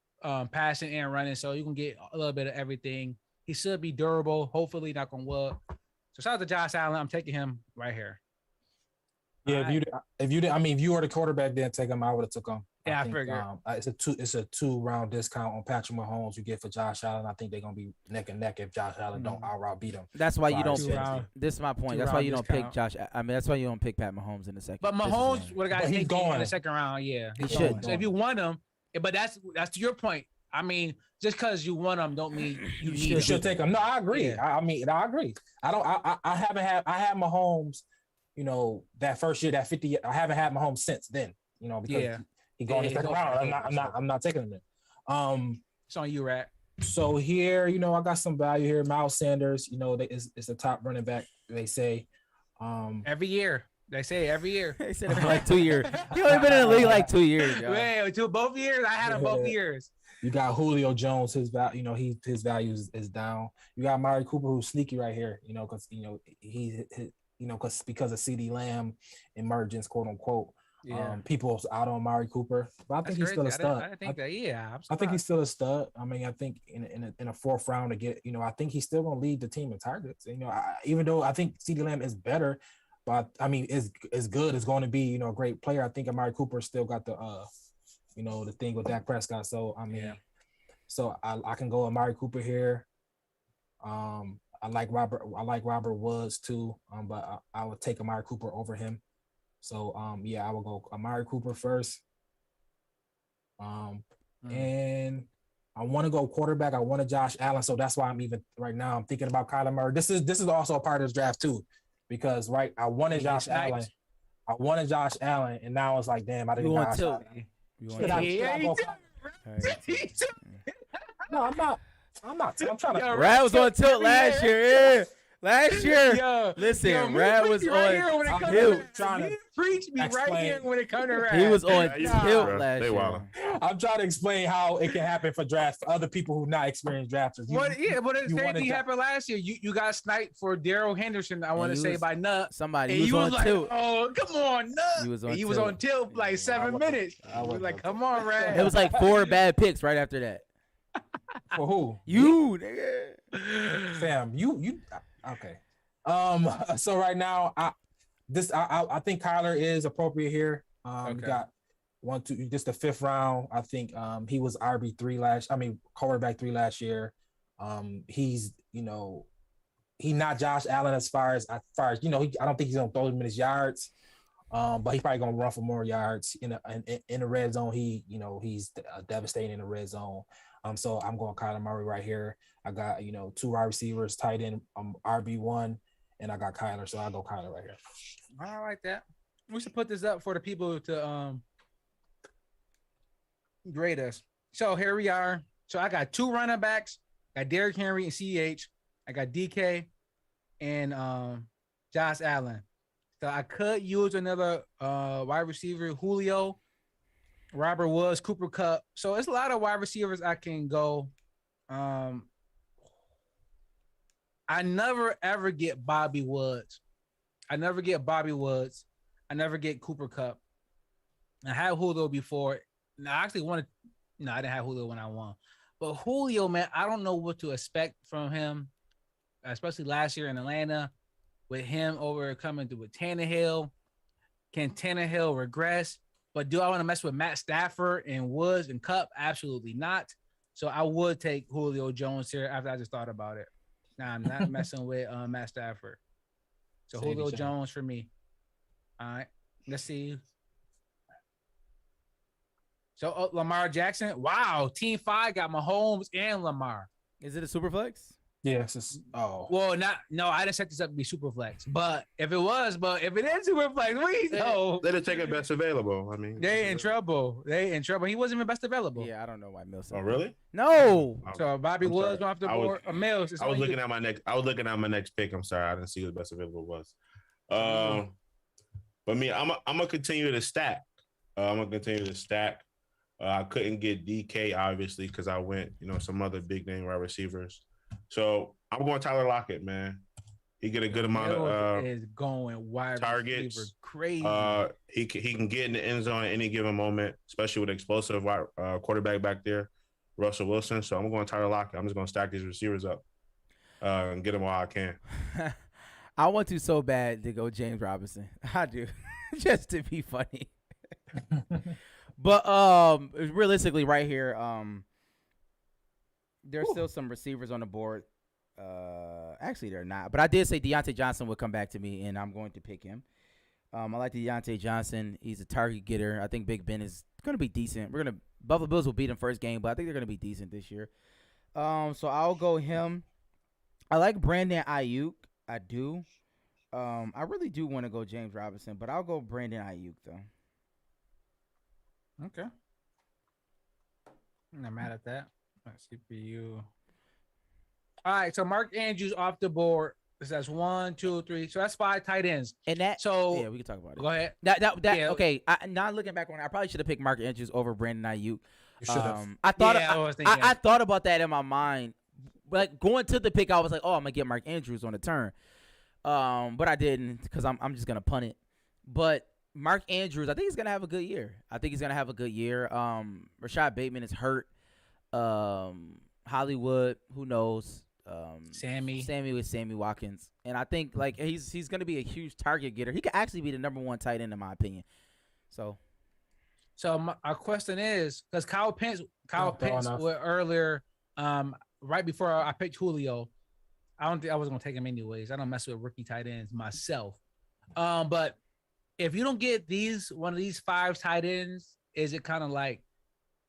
passing and running. So you can get a little bit of everything. He should be durable. Hopefully, not gonna work. So shout out to Josh Allen. I'm taking him right here. Yeah, if you were the quarterback, then take him. I would have took him. Yeah, I figured. It's a 2-round discount on Patrick Mahomes you get for Josh Allen. I think they're gonna be neck and neck if Josh Allen don't outright beat him. That's why you don't pick. 2-round. This is my point. That's why you don't pick Josh. I mean, that's why you don't pick Pat Mahomes in the second. But Mahomes would have got he's going in the second round. Yeah, he should. So if you want him, but that's to your point. I mean, just because you want him, don't mean you should take him. No, I agree. Yeah. I agree. I had Mahomes. That first year, that 50. I haven't had Mahomes since then. Because he going in the second round. I'm not taking him there. It's on you, Rat. So here, I got some value here. Miles Sanders, it's the top running back. They say. Every year. They say every year. They said it for like 2 years. He only been in the league like 2 years. Wait, both years? I had him both years. You got Julio Jones. His value, his value is down. You got Amari Cooper, who's sneaky right here. Because because of CeeDee Lamb emergence, quote unquote. Yeah. People out on Amari Cooper, but I think he's still a stud. I think that, yeah. I think he's still a stud. I mean, I think in a 4th round to get, I think he's still going to lead the team in targets. Even though I think CeeDee Lamb is better, but I mean, is good. Is going to be, a great player. I think Amari Cooper still got the, the thing with Dak Prescott. So I mean, so I can go Amari Cooper here. I like Robert Woods too, but I would take Amari Cooper over him. So I will go Amari Cooper first. And I want to go quarterback. I want Josh Allen, so that's why I'm thinking about Kyler Murray. This is also a part of this draft too, because I wanted Josh Allen. I wanted Josh Allen, and now it's like, damn, I didn't want Josh Allen. No, I'm not. I'm trying to. Rad was on tilt last year. Yeah. Last year, listen, Rad was on tilt. Trying to preach me right here when it comes to Rad. He was on tilt last year. I'm trying to explain how it can happen for drafts for other people who not experienced drafters. But the same thing happened last year. You got sniped for Daryl Henderson. I want to say by Nut. Somebody was on tilt. Oh, come on, Nut. He was on tilt like 7 minutes. I was like, come on, Rad. It was like 4 bad picks right after that. For who? You, nigga. Fam, you okay. So right now, I think Kyler is appropriate here. We got 1, 2, just the 5th round. I think he was quarterback 3 last year. He's he not Josh Allen as far as I don't think he's gonna throw him in his yards. But he's probably gonna run for more yards in the red zone. He's devastating in the red zone. So I'm going Kyler Murray right here. I got 2 wide receivers, tight end, RB1, and I got Kyler. So I'll go Kyler right here. I like that. We should put this up for the people to grade us. So here we are. So I got 2 running backs. I got Derrick Henry and CH. I got DK and Josh Allen. So I could use another wide receiver, Julio, Robert Woods, Cooper Kupp. So it's a lot of wide receivers I can go. I never ever get Bobby Woods. I never get Cooper Kupp. I had Julio before. No, I actually wanted. No, I didn't have Julio when I won. But Julio, man, I don't know what to expect from him, especially last year in Atlanta with him overcoming through with Tannehill. Can Tannehill regress? But do I want to mess with Matt Stafford and Woods and Kupp? Absolutely not. So I would take Julio Jones here after I just thought about it. Nah, I'm not messing with Matt Stafford. So Julio Jones for me. All right. Let's see. So Lamar Jackson. Wow. Team 5 got Mahomes and Lamar. Is it a super flex? Yes. Well, no, I didn't set this up to be super flex. But if it is super flex, we know. They didn't take it best available. I mean, They in trouble. He wasn't even best available. Yeah, I don't know why Mills. Oh, really? No. So Bobby I'm Woods sorry. off the board. Mills. I was looking at my next pick. I'm sorry, I didn't see who the best available was. But me, I'm gonna continue to stack. I couldn't get DK obviously because I went, some other big name wide receivers. So I'm going Tyler Lockett, man. He get a good amount of is going wide targets. receiver crazy. He can get in the end zone at any given moment, especially with explosive quarterback back there, Russell Wilson. So I'm going Tyler Lockett. I'm just going to stack these receivers up and get them while I can. I want to so bad to go James Robinson. I do, just to be funny. But realistically, right here, there's still some receivers on the board. Actually, they're not. But I did say Deontay Johnson would come back to me, and I'm going to pick him. I like Deontay Johnson. He's a target getter. I think Big Ben is going to be decent. Buffalo Bills will beat him first game, but I think they're going to be decent this year. So I'll go him. I like Brandon Ayuk. I do. I really do want to go James Robinson, but I'll go Brandon Ayuk though. Okay. I'm not mad at that. Let's see for you. All right, so Mark Andrews off the board. That's 1, 2, 3. So that's 5 tight ends. And that, so yeah, we can talk about it. Go ahead. That yeah. Okay. Not looking back on it, I probably should have picked Mark Andrews over Brandon Ayuk. You should have. I thought about that in my mind. Like going to the pick, I was like, oh, I'm gonna get Mark Andrews on the turn. But I didn't because I'm just gonna punt it. But Mark Andrews, I think he's gonna have a good year. Rashad Bateman is hurt. Hollywood, who knows? Sammy with Sammy Watkins, and I think like he's gonna be a huge target getter. He could actually be the number 1 tight end in my opinion. So our question is because Kyle Pitts went earlier, right before I picked Julio. I don't think I was gonna take him anyways. I don't mess with rookie tight ends myself. But if you don't get one of these 5 tight ends, is it kind of like,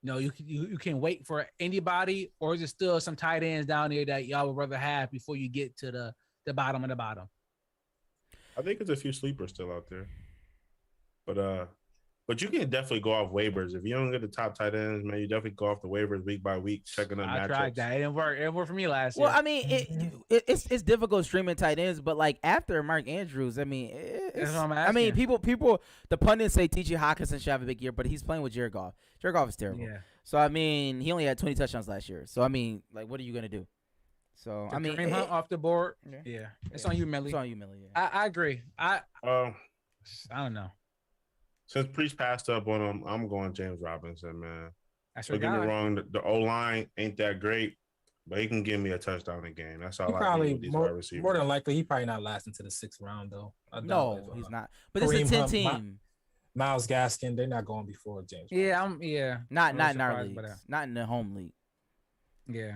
you can wait for anybody, or is it still some tight ends down there that y'all would rather have before you get to the bottom of the bottom? I think there's a few sleepers still out there, but you can definitely go off waivers if you don't get the top tight ends, man. You definitely go off the waivers week by week, checking up matchups. I tried that; it didn't work. It worked for me last year. Well, I mean, it's difficult streaming tight ends, but like after Mark Andrews, I mean, people, the pundits say T.J. Hawkinson should have a big year, but he's playing with Jared Goff. Jared Goff is terrible. Yeah. So I mean, he only had 20 touchdowns last year. So I mean, like, what are you gonna do? So I mean, Kareem Hunt off the board. Yeah. It's on you, Millie. It's on you, Millie. Yeah. I agree. I don't know. Since Priest passed up on him, I'm going James Robinson, man. Don't get me wrong, the O-line ain't that great, but he can give me a touchdown a game. That's all I need with these wide receivers. More than likely, he probably not lasting to the 6th round, though. No, he's not. But it's a 10 team. Myles Gaskin, they're not going before James. Yeah, Not in our league. Not in the home league. Yeah.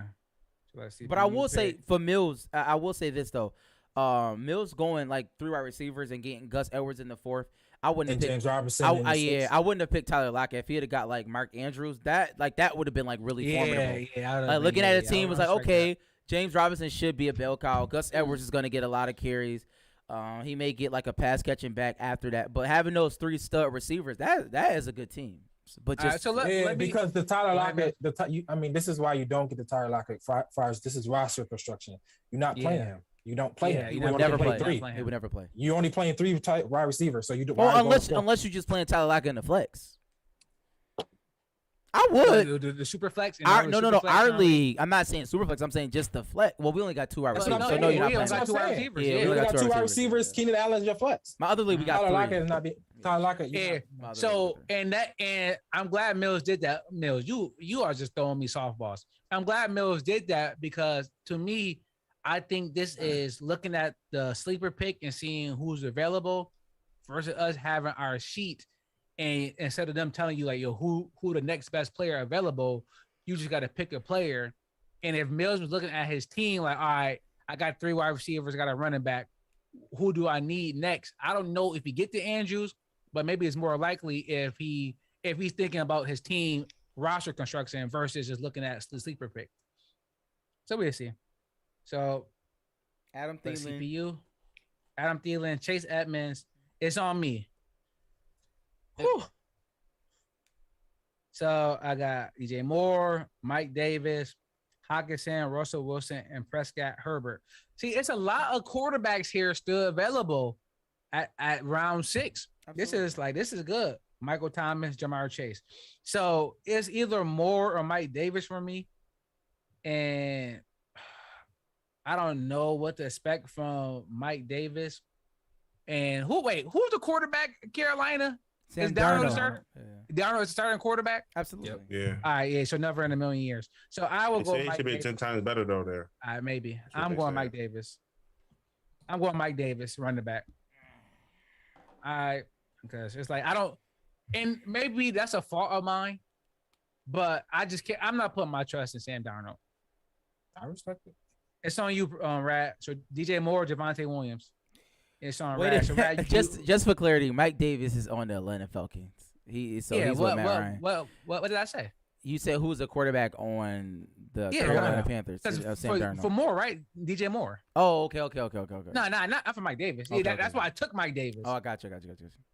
So let's see. But I will say for Mills, I will say this though. Mills going like 3 wide receivers and getting Gus Edwards in the 4th. I wouldn't have picked James Robinson. I wouldn't have picked Tyler Lockett if he had got like Mark Andrews. That would have been like really formidable. Yeah. Like looking at a team was like, okay, James Robinson should be a bell cow. Gus Edwards is gonna get a lot of carries. He may get like a pass catching back after that. But having those 3 stud receivers, that is a good team. But All right, just so let me, because the Tyler Go ahead, Lockett, this is why you don't get the Tyler Lockett. Far as this is roster construction, you're not playing Yeah. him. You don't play Yeah, him. you You would only never play play. three. Play He him. would never play. You only playing three wide receivers. So you do. Well, unless you're just playing Tyler Lockett in the flex. I would. The super flex. Our league. I'm not saying super flex. I'm saying just the flex. Well, we only got 2 wide That's receivers. what So I'm no, saying. you're we not only playing. got two That's what wide I'm saying. receivers. Yeah, You we only got got two two wide receivers. receivers. Keenan Allen's your flex. My other league, we got Tyler 3. Lockett is not be Tyler Lockett. Yeah. My other So league got 3. and I'm glad Mills did that. Mills, you are just throwing me softballs. I'm glad Mills did that because to me, I think this is looking at the sleeper pick and seeing who's available versus us having our sheet. And instead of them telling you like, yo, who the next best player available, you just got to pick a player. And if Mills was looking at his team, like, all right, I got 3 wide receivers, got a running back. Who do I need next? I don't know if he get to Andrews, but maybe it's more likely if he's thinking about his team roster construction versus just looking at the sleeper pick. So we'll see. So Adam let's Thielen. CPU, Adam Thielen, Chase Edmonds. It's on me. Whew. So I got DJ Moore, Mike Davis, Hawkinson, Russell Wilson, and Prescott Herbert. See, it's a lot of quarterbacks here still available at round 6. Absolutely. This is good. Michael Thomas, Jamar Chase. So it's either Moore or Mike Davis for me. And I don't know what to expect from Mike Davis. And who's the quarterback at Carolina? Is Darnold starting? Darnold is starting quarterback? Absolutely. Yeah. All right, yeah. So never in a million years. So I will They go. say he Mike should be Davis. 10 times better though there. All right, maybe. what I'm they going say. Mike Davis. I'm going Mike Davis, running back. All right, because it's like I don't, and maybe that's a fault of mine, but I just can't. I'm not putting my trust in Sam Darnold. I respect it. It's on you, Rat. So DJ Moore, Javonte Williams. It's on Wait, Rat. So Rat, just for clarity, Mike Davis is on the Atlanta Falcons. He's with Matt Ryan. What did I say? You said who's the quarterback on the Yeah, Carolina yeah. Panthers? Sam Darnold. For Moore, right? DJ Moore. Oh, okay. No, not for Mike Davis. Okay, That's why I took Mike Davis. Oh, I got you.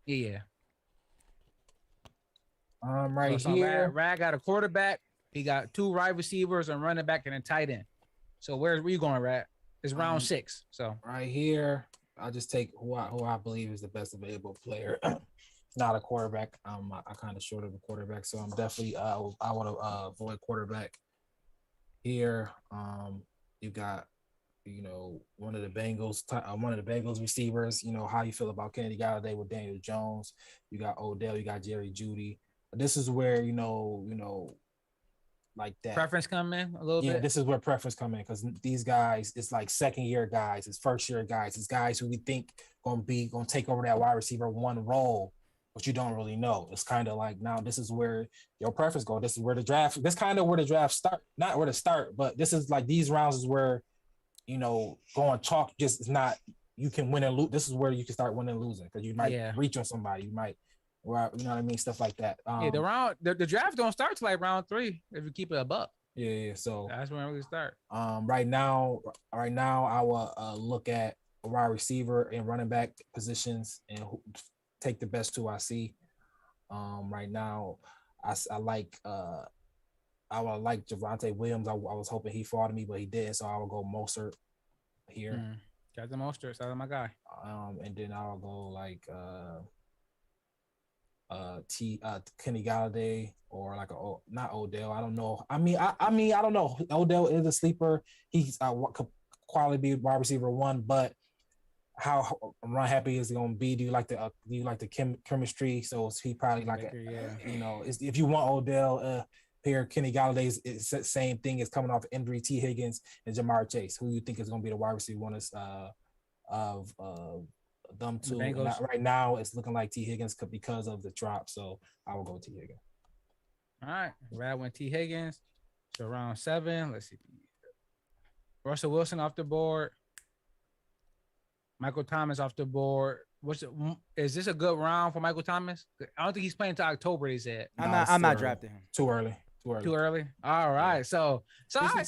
Yeah. Right So here. Rag got a quarterback. He got 2 wide receivers, a running back, and a tight end. So where you going, Rag? It's round 6. So Right here, I'll just take who I believe is the best available player. Not a quarterback. I kind of short of a quarterback, so I'm definitely I want to avoid quarterback here. You got one of the Bengals receivers. How you feel about Kennedy Galladay with Daniel Jones? You got Odell. You got Jerry Jeudy. This is where like that preference come in a little bit. Yeah, this is where preference come in because these guys, it's like second year guys, it's first year guys, it's guys who we think gonna take over that wide receiver 1 role, but you don't really know. It's kind of like now this is where your preference go. This is where the draft. This kind of where the draft start. Not where to start, but this is like these rounds is where going chalk just is not. You can win and lose. This is where you can start winning and losing because you might reach on somebody. You might. Right, you know what I mean? Stuff like that. The draft don't start till like round 3 if you keep it a buck. Yeah. So that's when we start. Right now, I will look at wide receiver and running back positions and take the best 2 I see. Right now, I like Javonte Williams. I was hoping he fought me, but he didn't. So I will go Mostert here. Got the Mostert. That's my guy. And then I'll go like Kenny Galladay or like not Odell. I don't know. I mean, I don't know. Odell is a sleeper. He's quality wide receiver 1, but how run happy is he gonna be? Do you like the chemistry? So he probably like if you want Odell here, Kenny Galladay is the same thing as coming off injury. T. Higgins and Jamar Chase. Who you think is gonna be the wide receiver 1 of them 2? Right now, it's looking like T. Higgins because of the drop, so I will go T. Higgins. All right, Rad went T. Higgins. So round 7, let's see. Russell Wilson off the board. Michael Thomas off the board. Is this a good round for Michael Thomas? I don't think he's playing until October. They said. I'm not drafting him. Too early. Too early. All right. So I can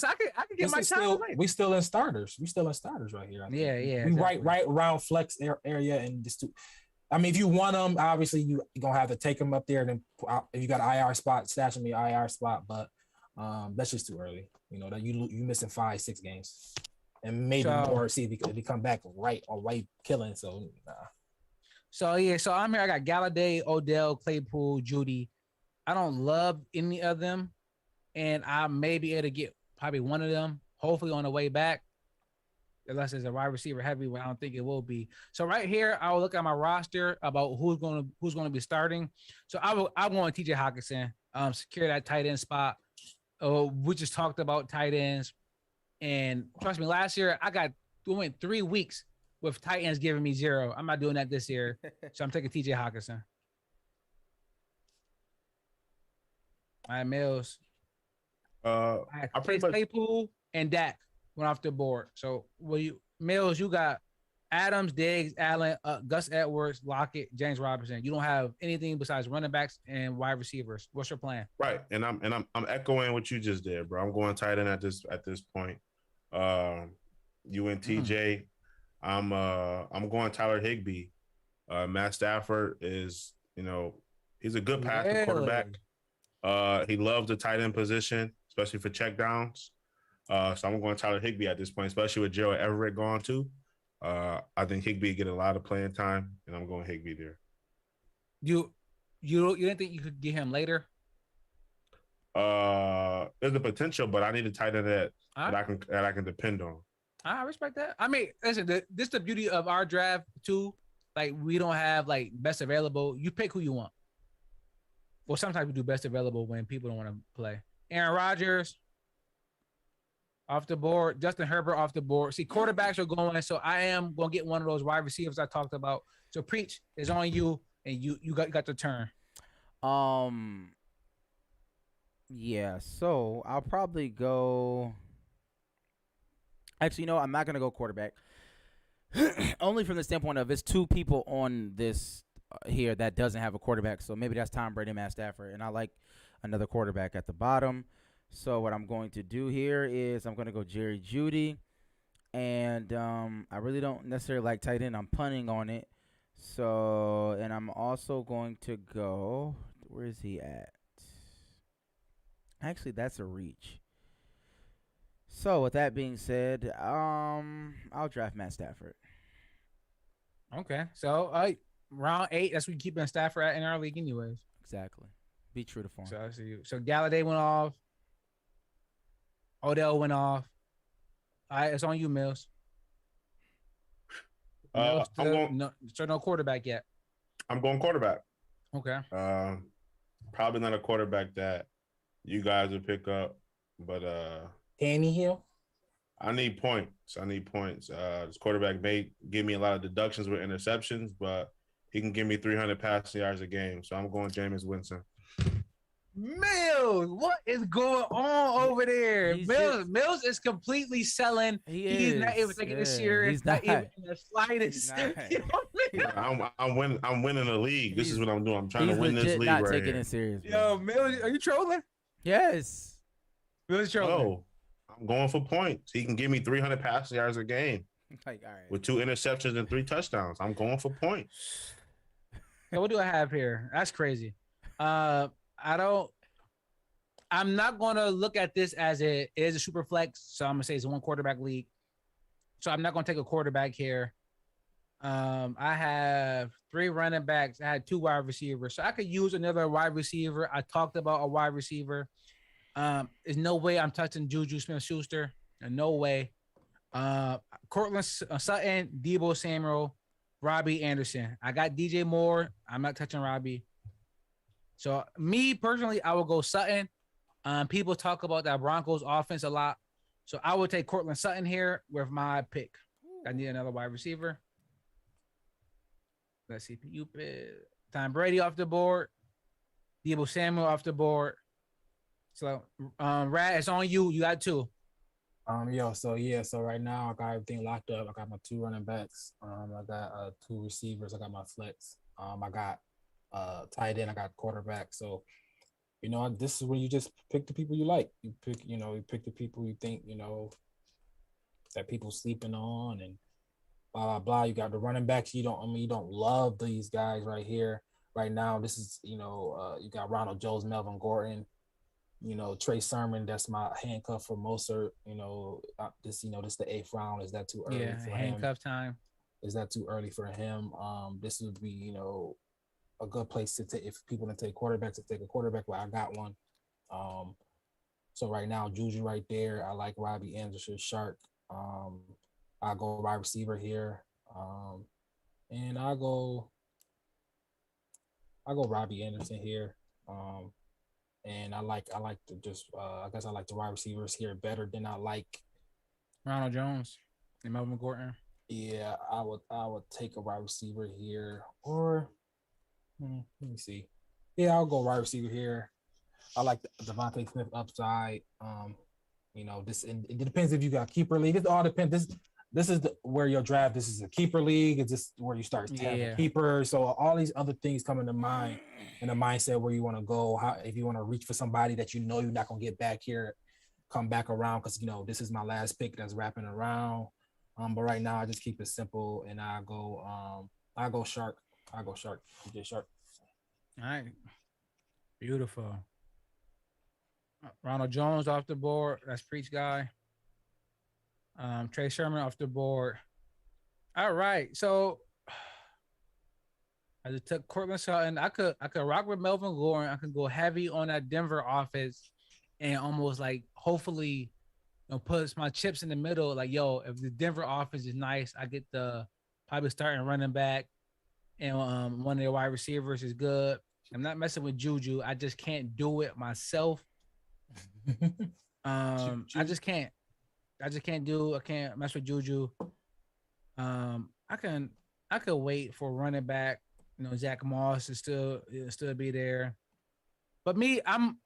get my time. We still in starters. We still in starters right here. Yeah. We exactly. right around flex area and just I mean, if you want them, obviously you're gonna have to take them up there. And then if you got an IR spot, stash them in your IR spot. But that's just too early. You know that you missing 5-6 games, and maybe more. See if he come back right killing. So So I'm here. I got Galladay, Odell, Claypool, Judy. I don't love any of them, and I may be able to get probably one of them, hopefully on the way back. Unless it's a wide receiver heavy, I don't think it will be. So right here, I'll look at my roster about who's gonna be starting. So I want TJ Hawkinson, secure that tight end spot. We just talked about tight ends, and trust me, last year we went 3 weeks with tight ends giving me 0. I'm not doing that this year, so I'm taking TJ Hawkinson. All right, Mills. I pretty much Claypool and Dak went off the board. So Mills, you got Adams, Diggs, Allen, Gus Edwards, Lockett, James Robinson. You don't have anything besides running backs and wide receivers. What's your plan? right, and I'm echoing what you just did, bro. I'm going tight end at this point. You went TJ. I'm going Tyler Higbee. Matt Stafford is, he's a good passing quarterback. He loves the tight end position, especially for check downs. So I'm going Tyler Higbee at this point, especially with Gerald Everett gone too. I think Higbee get a lot of playing time, and I'm going Higbee there. You didn't think you could get him later? There's the potential, but I need a tight end that I can depend on. I respect that. I mean, listen, this is the beauty of our draft too. Like, we don't have like best available. You pick who you want. Well, sometimes we do best available when people don't want to play. Aaron Rodgers off the board. Justin Herbert off the board. See, quarterbacks are going, so I am going to get one of those wide receivers I talked about. So Preach is on you, and you got the turn. Yeah, so I'll probably go. Actually, I'm not going to go quarterback. Only from the standpoint of it's 2 people on this here that doesn't have a quarterback. So maybe that's Tom Brady and Matt Stafford. And I like another quarterback at the bottom. So what I'm going to do here is I'm going to go Jerry Jeudy. And I really don't necessarily like tight end. I'm punting on it. So, and I'm also going to go, where is he at? Actually, that's a reach. So with that being said, I'll draft Matt Stafford. Okay, so round 8. That's what you keep Stafford at in our league, anyways. Exactly. Be true to form. So I see you. So Galladay went off. Odell went off. All right, it's on you, Mills. No quarterback yet. I'm going quarterback. Okay. Probably not a quarterback that you guys would pick up, but Tannehill. I need points. This quarterback may give me a lot of deductions with interceptions, but he can give me 300 passing yards a game. So I'm going Jameis Winston. Mills, what is going on over there? Mills is completely selling. He's not even taking this serious. He's not even in the slightest. I'm winning the league. This is what I'm doing. I'm trying to win this league. Not right taking here. it serious. Yo, Mills, are you trolling? Yes. Mills trolling. No, I'm going for points. He can give me 300 passing yards a game. Like, all right. With 2 interceptions and 3 touchdowns. I'm going for points. So what do I have here? That's crazy. I'm not going to look at this as it is a super flex. So I'm going to say it's a 1 quarterback league. So I'm not going to take a quarterback here. I have 3 running backs. I had 2 wide receivers. So I could use another wide receiver. I talked about a wide receiver. There's no way I'm touching Juju Smith-Schuster. No way. Cortland Sutton, Deebo Samuel, Robbie Anderson. I got DJ Moore. I'm not touching Robbie. So me personally, I will go Sutton. People talk about that Broncos offense a lot. So I would take Cortland Sutton here with my pick. I need another wide receiver. Let's see. Tom Brady off the board. Deebo Samuel off the board. So Rad, it's on you. You got 2. So right now I got everything locked up. I got my 2 running backs. I got 2 receivers. I got my flex. I got tight end. I got quarterback. So, this is when you just pick the people you like. You pick the people you think, that people sleeping on. And blah blah blah. You got the running backs. You don't love these guys right here, right now. This is you got Ronald Jones, Melvin Gordon, Trey Sermon. That's my handcuff for Mostert. This the 8th round. Is that too early for him? Handcuff time. Is that too early for him? This would be a good place to take if people didn't take quarterbacks to take a quarterback. Well, I got one. So right now, Juju right there. I like Robbie Anderson, Shark. I go wide receiver here, and I go Robbie Anderson here. And I like the I guess I like the wide receivers here better than I like Ronald Jones and Melvin Gordon. Yeah, I would take a wide receiver here, or let me see. Yeah, I'll go wide receiver here. I like the Devontae Smith upside. It depends if you got keeper league. It all depends. This is where your draft. This is a keeper league. It's just where you start having keepers. So all these other things come into mind in the mindset where you want to go. If you want to reach for somebody that you're not gonna get back here, come back around because this is my last pick that's wrapping around. But right now I just keep it simple and I go Shark. DJ Shark. All right. Beautiful. Ronald Jones off the board. That's Preach guy. Trey Sermon off the board. All right. So I just took Cortland Sutton. I could rock with Melvin Gordon. I could go heavy on that Denver offense and almost like hopefully put my chips in the middle. Like, if the Denver offense is nice, I get the probably starting running back and one of their wide receivers is good. I'm not messing with Juju. I just can't do it myself. I can't mess with Juju. I could wait for running back. Zach Moss is still be there. But me, I'm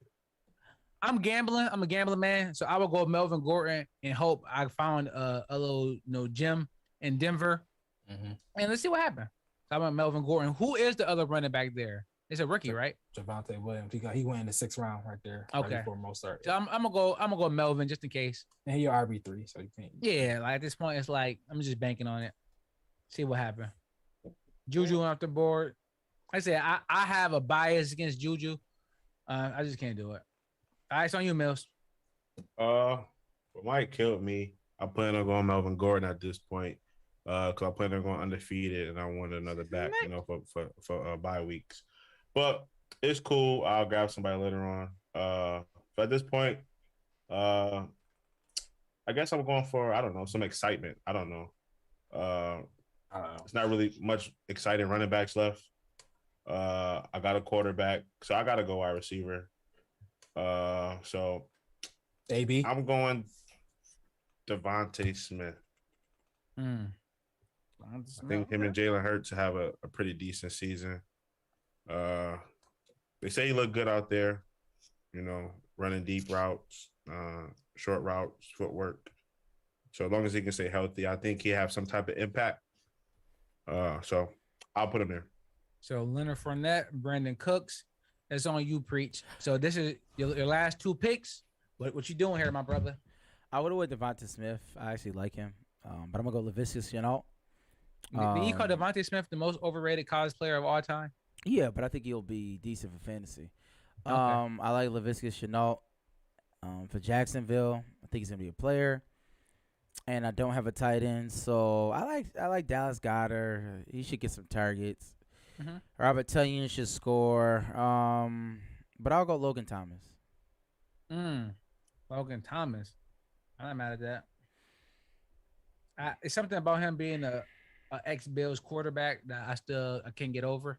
gambling. I'm a gambling man. So I will go Melvin Gordon and hope I found a little gem in Denver. Mm-hmm. And let's see what happens. So I went Melvin Gordon. Who is the other running back there? It's a rookie, right? Javonte Williams. He went in the 6th round right there. Okay. Right before Mostert. So I'm gonna go Melvin just in case. And he your RB3, so you can't. Yeah, like at this point, it's like I'm just banking on it. See what happens. Juju off the board. Like I said, I have a bias against Juju. I just can't do it. All right, it's on you, Mills. What might kill me. I plan on going Melvin Gordon at this point. Because I plan on going undefeated and I want another back, for bye weeks. But it's cool. I'll grab somebody later on. But at this point, I guess I'm going for, I don't know, some excitement. I don't know. It's not really much exciting running backs left. I got a quarterback, so I got to go wide receiver. So AB, I'm going Devontae Smith. I think him and Jalen Hurts have a pretty decent season. They say he looked good out there, running deep routes, short routes, footwork. So as long as he can stay healthy, I think he have some type of impact. So I'll put him there. So Leonard Fournette, Brandon Cooks, that's on you, Preach. So this is your last 2 picks. What you doing here, my brother? I would have went Devontae Smith. I actually like him, but I'm gonna go Laviska Shenault. Did you call Devontae Smith the most overrated college player of all time? Yeah, but I think he'll be decent for fantasy. Okay. I like Laviska Shenault for Jacksonville. I think he's gonna be a player, and I don't have a tight end, so I like Dallas Goedert. He should get some targets. Mm-hmm. Robert Tonyan should score, but I'll go Logan Thomas. Logan Thomas. I'm not mad at that. It's something about him being a ex-Bills quarterback that I can't get over.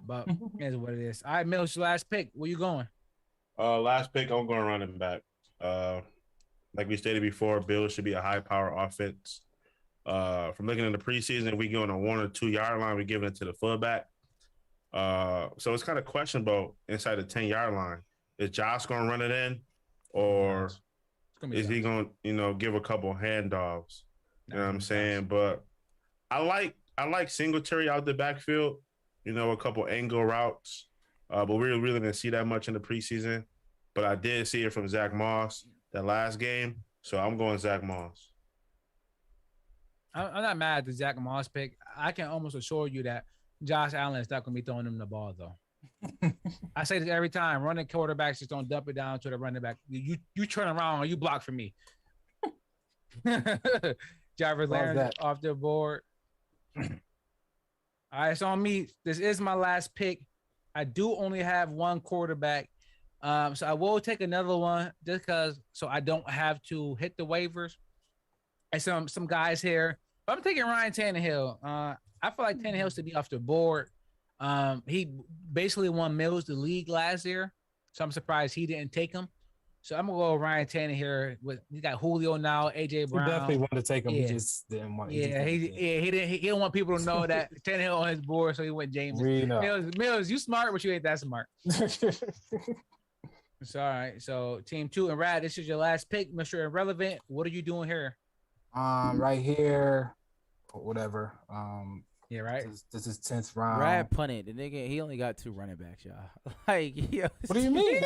But here's what it is. All right, Mills, last pick. Where you going? Last pick, I'm going running back. Like we stated before, Bills should be a high-power offense. From looking in the preseason, we go on a 1 or 2 yard line, we giving it to the fullback. So it's kind of questionable inside the 10-yard line. Is Josh going to run it in, or is he going to give a couple handoffs? You know what I'm saying? But I like Singletary out the backfield. A couple angle routes. But we really didn't see that much in the preseason. But I did see it from Zach Moss that last game. So I'm going Zach Moss. I'm not mad at the Zach Moss pick. I can almost assure you that Josh Allen is not going to be throwing him the ball, though. I say this every time. Running quarterbacks just don't dump it down to the running back. You turn around or you block for me. Jarvis Landry off the board. All right, so on me, this is my last pick. I do only have one quarterback. So I will take another one just because so I don't have to hit the waivers. And some guys here. But I'm taking Ryan Tannehill. I feel like Tannehill should be off the board. He basically won Mills the league last year. So I'm surprised he didn't take him. So I'm gonna go with Ryan Tannehill. He got Julio now, AJ Brown. He definitely wanted to take him. Yeah. He just didn't want. He didn't want people to know that Tannehill on his board, so he went James. Mills, you smart, but you ain't that smart. It's all right. So team 2 and Rad, this is your last pick, Mr. Irrelevant. What are you doing here? Right here, whatever. Yeah, right. This is 10th round. Rad punted. The nigga, he only got 2 running backs, y'all. Like, yo, What do you mean?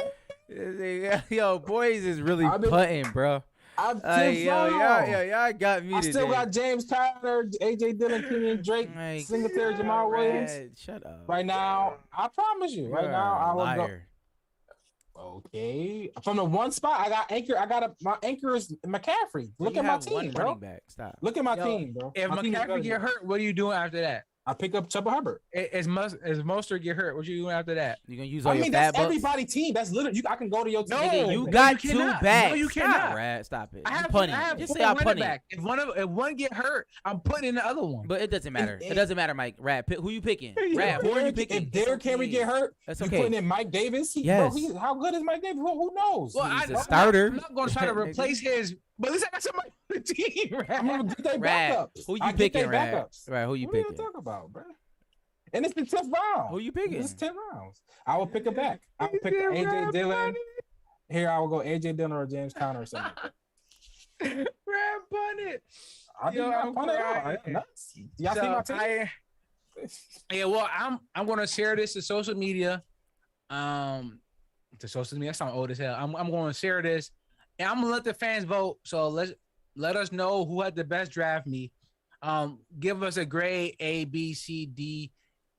Yo, boys is really punting, bro. I'm y'all got me. I still got James Conner, AJ Dillon, Kenyon Drake, like, Singletary, Jamal Williams. Shut up. Right now, I promise you. Right now, I will go. Liar. Okay, from the one spot, I got anchor. My anchor is McCaffrey. Look at my team, bro. Back. Stop. Look at my team, bro. If McCaffrey get hurt, what are you doing after that? I pick up Chuba Hubbard. As Mostert get hurt, what you doing after that? You gonna use all your fat bucks? That's everybody's team. That's literally I can go to your team. No, you got 2 backs. No, you cannot. Rad, stop it. I have punting. Just say I'm punting. Back. If one get hurt, I'm putting in the other one. But it doesn't matter. It doesn't matter, Mike. Rad, who you picking? Rad, who are you picking? If Derrick Henry get hurt, that's you okay. putting in Mike Davis. How good is Mike Davis? Who knows? Well, he's a starter. I'm not going to try to replace his. But at least I got somebody on the team. Rad. I'm gonna get their Rad, backups. who you picking, Rad? Right, who you what picking? What are you talking about, bro? And it's the 10th round. Who you picking? It's 10 rounds. I will pick a back. I will pick AJ Dillon. Here I will go AJ Dillon or James Conner or something. Rad punted. I did not punt it out. Y'all see my team? Yeah, well, I'm gonna share this to social media. To social media, that sounds old as hell. I'm gonna share this, and I'm gonna let the fans vote. So let us know who had the best draft me. Give us a grade A, B, C, D,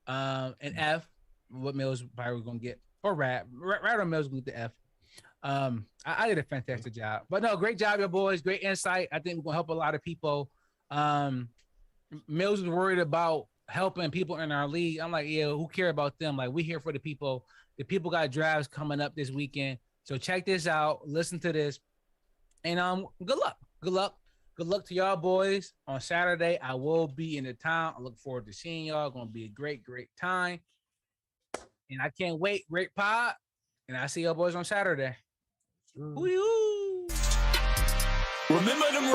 and F. What Mills probably gonna get, or Rad or Mills gonna get the F. I did a fantastic job, but no, great job, your boys. Great insight. I think we're gonna help a lot of people. Mills was worried about helping people in our league. I'm like, yeah, who care about them? Like, we here for the people. The people got drafts coming up this weekend, so check this out. Listen to this, and good luck. Good luck to y'all boys on Saturday. I will be in the town. I look forward to seeing y'all. Going to be a great, great time. And I can't wait. Great pod. And I see y'all boys on Saturday. Remember them